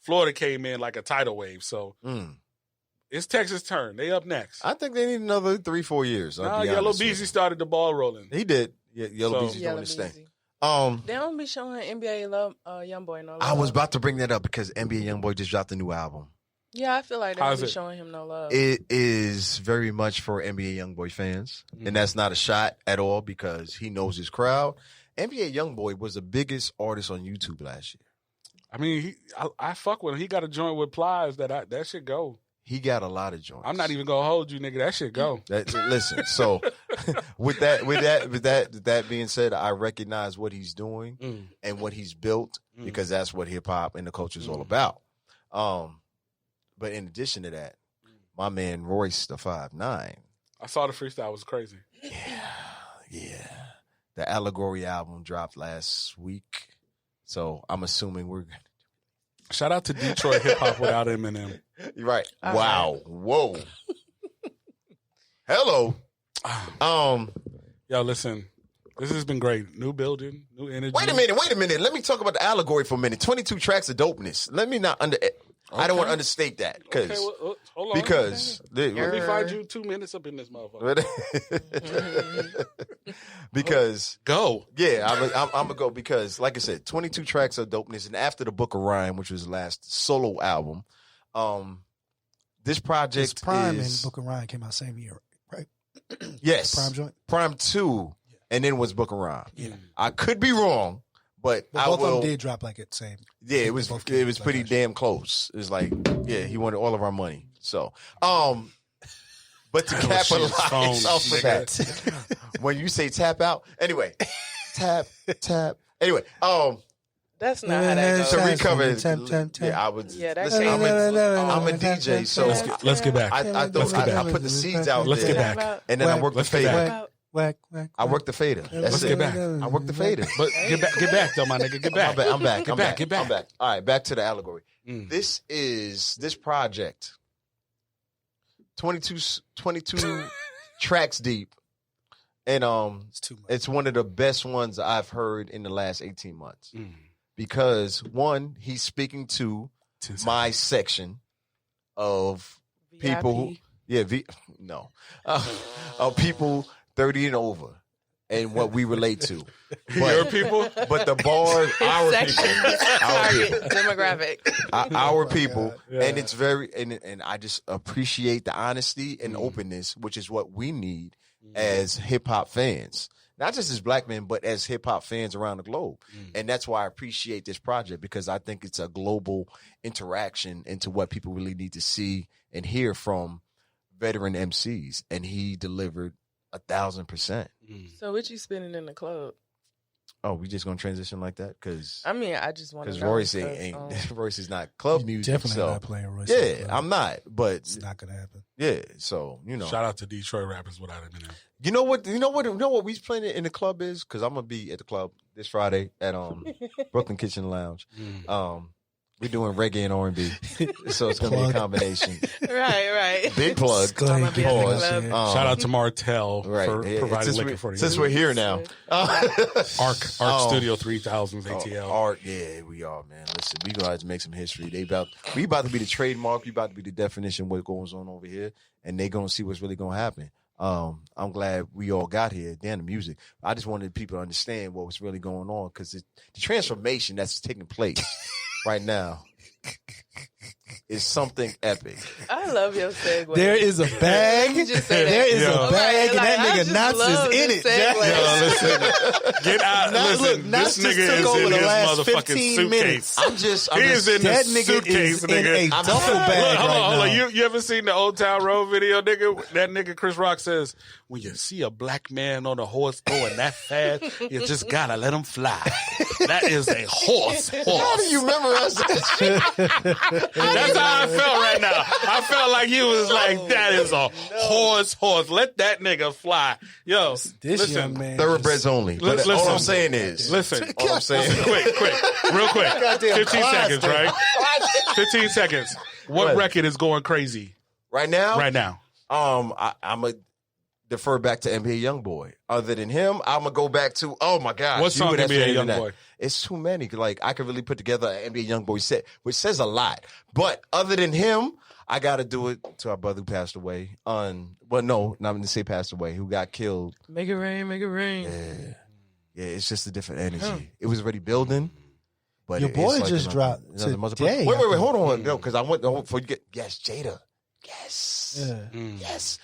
Florida came in like a tidal wave. So it's Texas' turn. They up next. I think they need another 3-4 years. I'll Nah, be Yellow honest with Beezy started the ball rolling. you. He did. Yeah, Yellow So- Beezy's doing Yellow his Beezy. thing. They don't be showing NBA love, YoungBoy no love. I was about to bring that up because NBA YoungBoy just dropped a new album. Yeah, I feel like they How's don't be it? showing him no love. It is very much for NBA YoungBoy fans, and that's not a shot at all because he knows his crowd. NBA YoungBoy was the biggest artist on YouTube last year. I mean, I fuck with him. He got a joint with Plies that shit go. He got a lot of joints. I'm not even gonna hold you, nigga. That shit go. Listen, so with that being said, I recognize what he's doing and what he's built because that's what hip hop and the culture is all about. But in addition to that, my man Royce the 5'9". I saw the freestyle. It was crazy. Yeah. The Allegory album dropped last week. So I'm assuming we're gonna Shout out to Detroit hip hop without Eminem. You're right. All Wow. Whoa. Hello. Yo, listen. This has been great. New building, new energy. Wait a minute. Let me talk about the Allegory for a minute. 22 tracks of dopeness. Let me not I don't want to understate that Okay, hold on. Let me find you 2 minutes up in this motherfucker. because Go. yeah, I'm gonna go because like I said, 22 tracks of dopeness, and after the Book of Rhyme, which was the last solo album, this project His Prime is and Book of Ryan came out same year, right? yes, Prime joint. Prime 2, and then was Book of Rhyme. Yeah, I could be wrong, but I Both will. of them did drop like at same. Yeah, it was both came like pretty last year. damn close. It was like, yeah, he wanted all of our money. So, but to capitalize phones, off of that, when you say tap out, anyway, tap. Anyway, That's not how that to goes. recover, Tap. yeah, I would. Yeah, that's listen, I'm a Tap, DJ, tap, so Let's get back. I put the seeds out Let's there, get back. and then I Whack. work the Let's get fader. back. Whack. I work the fader. That's Let's it. get back. I work the fader. But get back though, my nigga. Get back. I'm back. Get back. All right, back to the Allegory. Mm. This project, 22 tracks deep, And It's too much. it's one of the best ones I've heard in the last 18 months. Because one, he's speaking to my section of people who, of people 30 and over and what we relate to. Your people? But the bars, our Section, target demographic. our people, and it's very, and I just appreciate the honesty and openness, which is what we need as hip hop fans. Not just as black men, but as hip hop fans around the globe. And that's why I appreciate this project, because I think it's a global interaction into what people really need to see and hear from veteran MCs. And he delivered 1,000%. So what you spending in the club? Oh, we just gonna transition like that? Because I mean, I just want to know. Royce ain't Royce is not club music. Definitely So not playing Royce. yeah, I'm not. But It's not gonna happen. yeah, so you know. Shout out to Detroit rappers without Eminem. You know what we playing in the club is? Because I'm gonna be at the club this Friday at Brooklyn Kitchen Lounge. We're doing reggae and R&B, so it's gonna be a combination. Right. Big plug. Gonna be at the Pause. club. Shout out to Martell Right. for Yeah, providing liquor for you. since we're here now. Ark Studio 3000 ATL. Art, yeah, we are, man. Listen, we gonna have to make some history. We about to be the trademark. We about to be the definition of what goes on over here, and they gonna see what's really gonna happen. I'm glad we all got here. Damn the music. I just wanted people to understand what was really going on, because the transformation that's taking place right now is something epic. I love your segue. There is a bag. You just say that. There is Yo. a bag, and Like, I that just nigga Knots love is in this it. Jack. segue. Yo, listen, get out. Knots- Listen, look, Knots this just nigga took is over in the his last motherfucking 15 suitcase. minutes. I'm He is in the That nigga suitcase, is nigga. in a duffel bag Hold right on. now. You ever seen the Old Town Road video, nigga? That nigga Chris Rock says, when you see a black man on a horse going that fast, you just gotta let him fly. That is a horse. How do you memorize that shit? That's how I felt right now. I felt like he was like, that is a horse. Let that nigga fly. Yo, This listen, young man. Thoroughbreds only. But Listen. all I'm saying is, Listen, all I'm saying, real quick. 15 class, seconds, right? 15 seconds. What What? record is going crazy right now, I'm a defer back to NBA YoungBoy. Other than him, I'm gonna go back to my gosh, What song that's NBA better than YoungBoy? that. It's too many. Like I could really put together an NBA YoungBoy set, which says a lot. But other than him, I got to do it to our brother who passed away. Well, no, not going to say passed away. Who got killed? Make it rain, make it rain. Yeah, it's just a different energy. It was already building. But Your it's boy like just dropped today. Wait, hold on. No, because I went before you get. Yes, Jada. Yes. Yeah. Yes.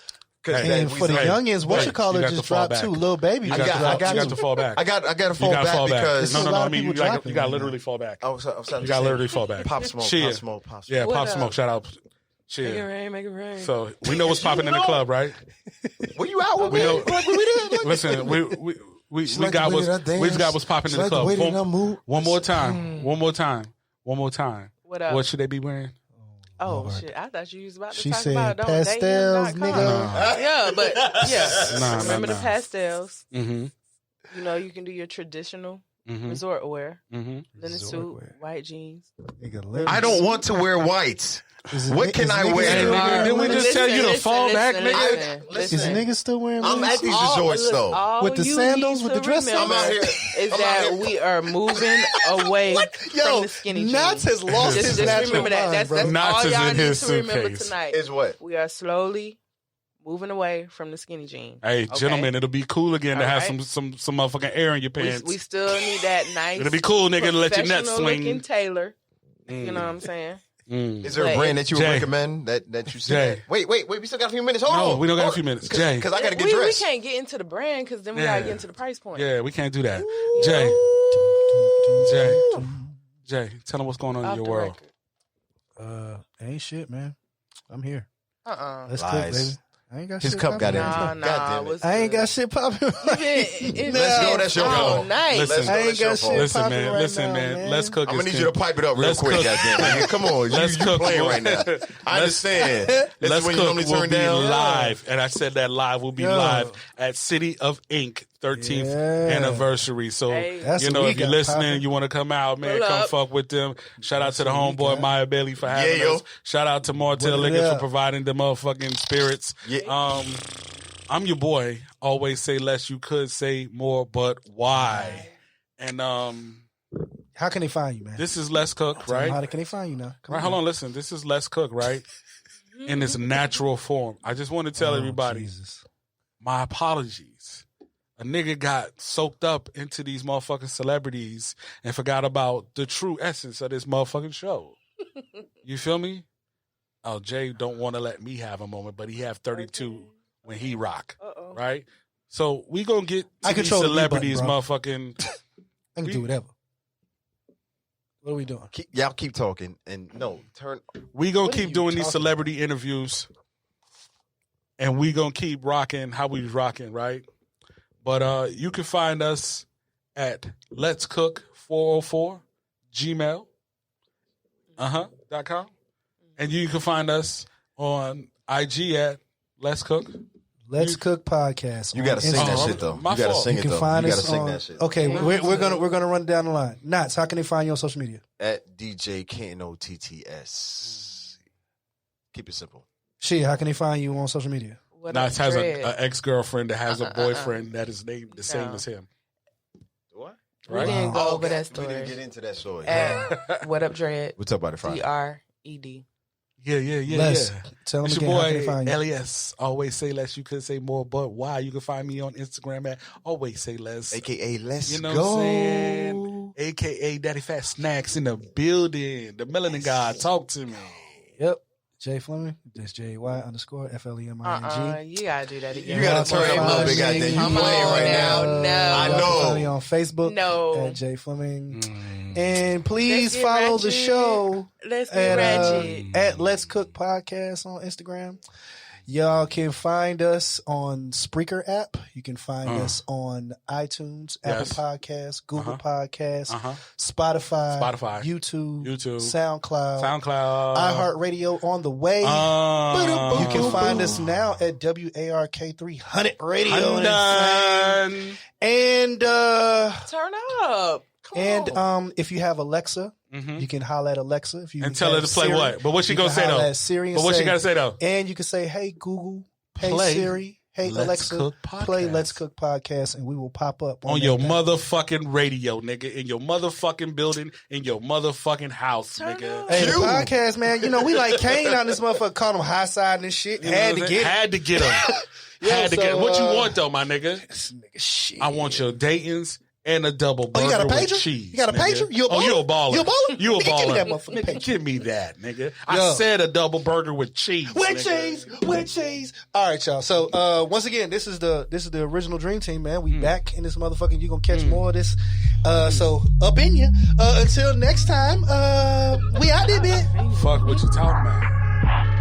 And for the youngins, what you call you it got to just fall dropped back. too. Lil Baby. You just got dropped to too. fall back. I got to You fall got to back fall back. because There's a No, lot I of mean, people you got dropping to right literally fall back. I was You got to literally fall back. Pop Smoke. Shea. Pop Smoke. Pop Smoke. Yeah, What Pop up? Smoke. Shout out. Make it Shea. rain, make it rain. So we know what's popping in the club, right? Were you out with We me? know- Like, we did. Listen, we got what's popping in the club. One more time. What up? What should they be wearing? Oh shit! I thought you was about to She talk said about don't pastels, date him.com. nigga. Yeah, but yeah. Nah, Remember nah. the pastels? Mm-hmm. You know, you can do your traditional Mm-hmm. resort wear, Mm-hmm. linen Resort suit, wear. white jeans. Nigga, let I me- don't want to wear white. Is What it- can is I niggas wear? still Hey, wearing didn't we linen? just tell you to fall back, nigga? Is niggas still wearing I'm linen? at these resorts though. With the sandals, with the dress on? I'm out here. Is I'm that out here. we are moving away from the skinny jeans. Knots has lost just, his just natural remember that. mind, That's bro. Knots all is y'all in need his to remember suitcase. tonight. Is what? We are slowly moving away from the skinny jeans. Hey, Okay? gentlemen, it'll be cool again to All have right. some motherfucking air in your pants. We still need that nice. It'll be cool, nigga, to let your nuts swing. Looking tailor. You know what I'm saying? Is there a But- brand that you would Jay. recommend that you Jay. see? Wait. We still got a few minutes. Hold No, on. we don't got a few minutes. Jay. Because I got to get we dressed. can't get into the brand because then we Yeah. gotta get into the price point. Yeah, we can't do that. Jay, tell them what's going on Off in your the world. record. Ain't shit, man. I'm here. Let's Lies. cook, baby. I ain't got His shit cup got popping. empty. Nah, God damn it. what's I ain't good? got shit popping. Let's go. That's your all fault. night. Listen. Let's go. I ain't That's your got fault. shit Listen, popping man. right Listen, now, man. Let's cook. I'm gonna this need you to thing. pipe it up real Let's quick, cook. goddamn it. Come on, Let's you cook. playing right now. I understand. This Let's is when cook. you normally We'll turn be down. live, and I said that live will be Yeah. live at City of Ink 13th Yeah. anniversary. So Hey. That's you what know we if you're got listening, popping. you want to come out, man, Pull come up. fuck with them. Shout out to the what we homeboy got. Maya Bailey for having Yeah, yo. us. Shout out to Martell What it Liquors for up? providing the motherfucking spirits. Yeah. I'm your boy. Always say less. You could say more, but why? And how can they find you, man? This is Les Cook, right? How can they find you now? Right, hold on, listen. This is Les Cook, right? In its natural form. I just want to tell everybody, Jesus. My apologies. A nigga got soaked up into these motherfucking celebrities and forgot about the true essence of this motherfucking show. You feel me? Oh, Jay don't want to let me have a moment, but he have 32 when he rock, right? So we gonna get to these celebrities, motherfucking. I can do whatever. What are we doing? Y'all keep talking and turn. We gonna keep doing these celebrity interviews, and we gonna keep rocking how we was rocking, right? But you can find us at Let's Cook 404 gmail .com, and you can find us on IG at Let's Cook. Let's Cook Podcast. You gotta sing that shit though. You gotta sing it though. You gotta sing that shit. Okay, we're gonna run down the line. Knots, how can they find you on social media? At DJ KNOTTS. Keep it simple. Shea, how can they find you on social media? Knots has an ex-girlfriend that has a boyfriend that is named the same as him. What? Right? We didn't go over that story. We didn't get into that story. What up, Dread? We'll talk about it Friday. DRED. Yeah. Tell them it's again, your how can they find boy, you? Elias. Always say less. You could say more, but why? You can find me on Instagram at Always Say Less. AKA Let's You know Go. what I'm saying? AKA Daddy Fat Snacks in the building. The Melanin God, talk to me. Yep. Jay Fleming. That's JY_FLEMING. You gotta do that again. You gotta turn up a little bit, goddamn. You Come playing on right now. now. No. I Y'all know. can find me on Facebook. No. At Jay Fleming. And please Let's get follow the ratchet. show Let's get ratchet. at Let's Cook Podcast on Instagram. Y'all can find us on Spreaker app. You can find us on iTunes, Apple Podcasts, Google Podcasts, Spotify, YouTube, SoundCloud, iHeartRadio on the way. You can find us now at WARK 300 Radio. And Turn up. Come on. if you have Alexa, you can holler at Alexa. If you And tell her to play Siri, what? But what she gonna say though? But what she gotta say though? And you can say, "Hey Google, hey Play Siri, hey Let's Alexa, Cook Podcast. play Let's Cook Podcast," and we will pop up On your motherfucking radio, nigga. In your motherfucking building. In your motherfucking house, nigga. Hey, the podcast, man. You know we like Kane on this motherfucker. Called him high side and shit. You know Had what to I'm saying? get it. Had to get him. Had to so, get him. What you want though, my nigga? This nigga shit. I want your Dayton's and a double burger you got a with pager? cheese. You got a nigga. pager? You a baller? You a baller. You a baller? You a Nigga, give me baller. that motherfucking Nigga, pager. give me that, nigga. Yo. I said a double burger with cheese. With nigga. cheese. All right, y'all. So once again, this is the original Dream Team, man. We back in this motherfucker. You gonna catch more of this. So up in you. Until next time, we out there, man. Fuck what you talking about.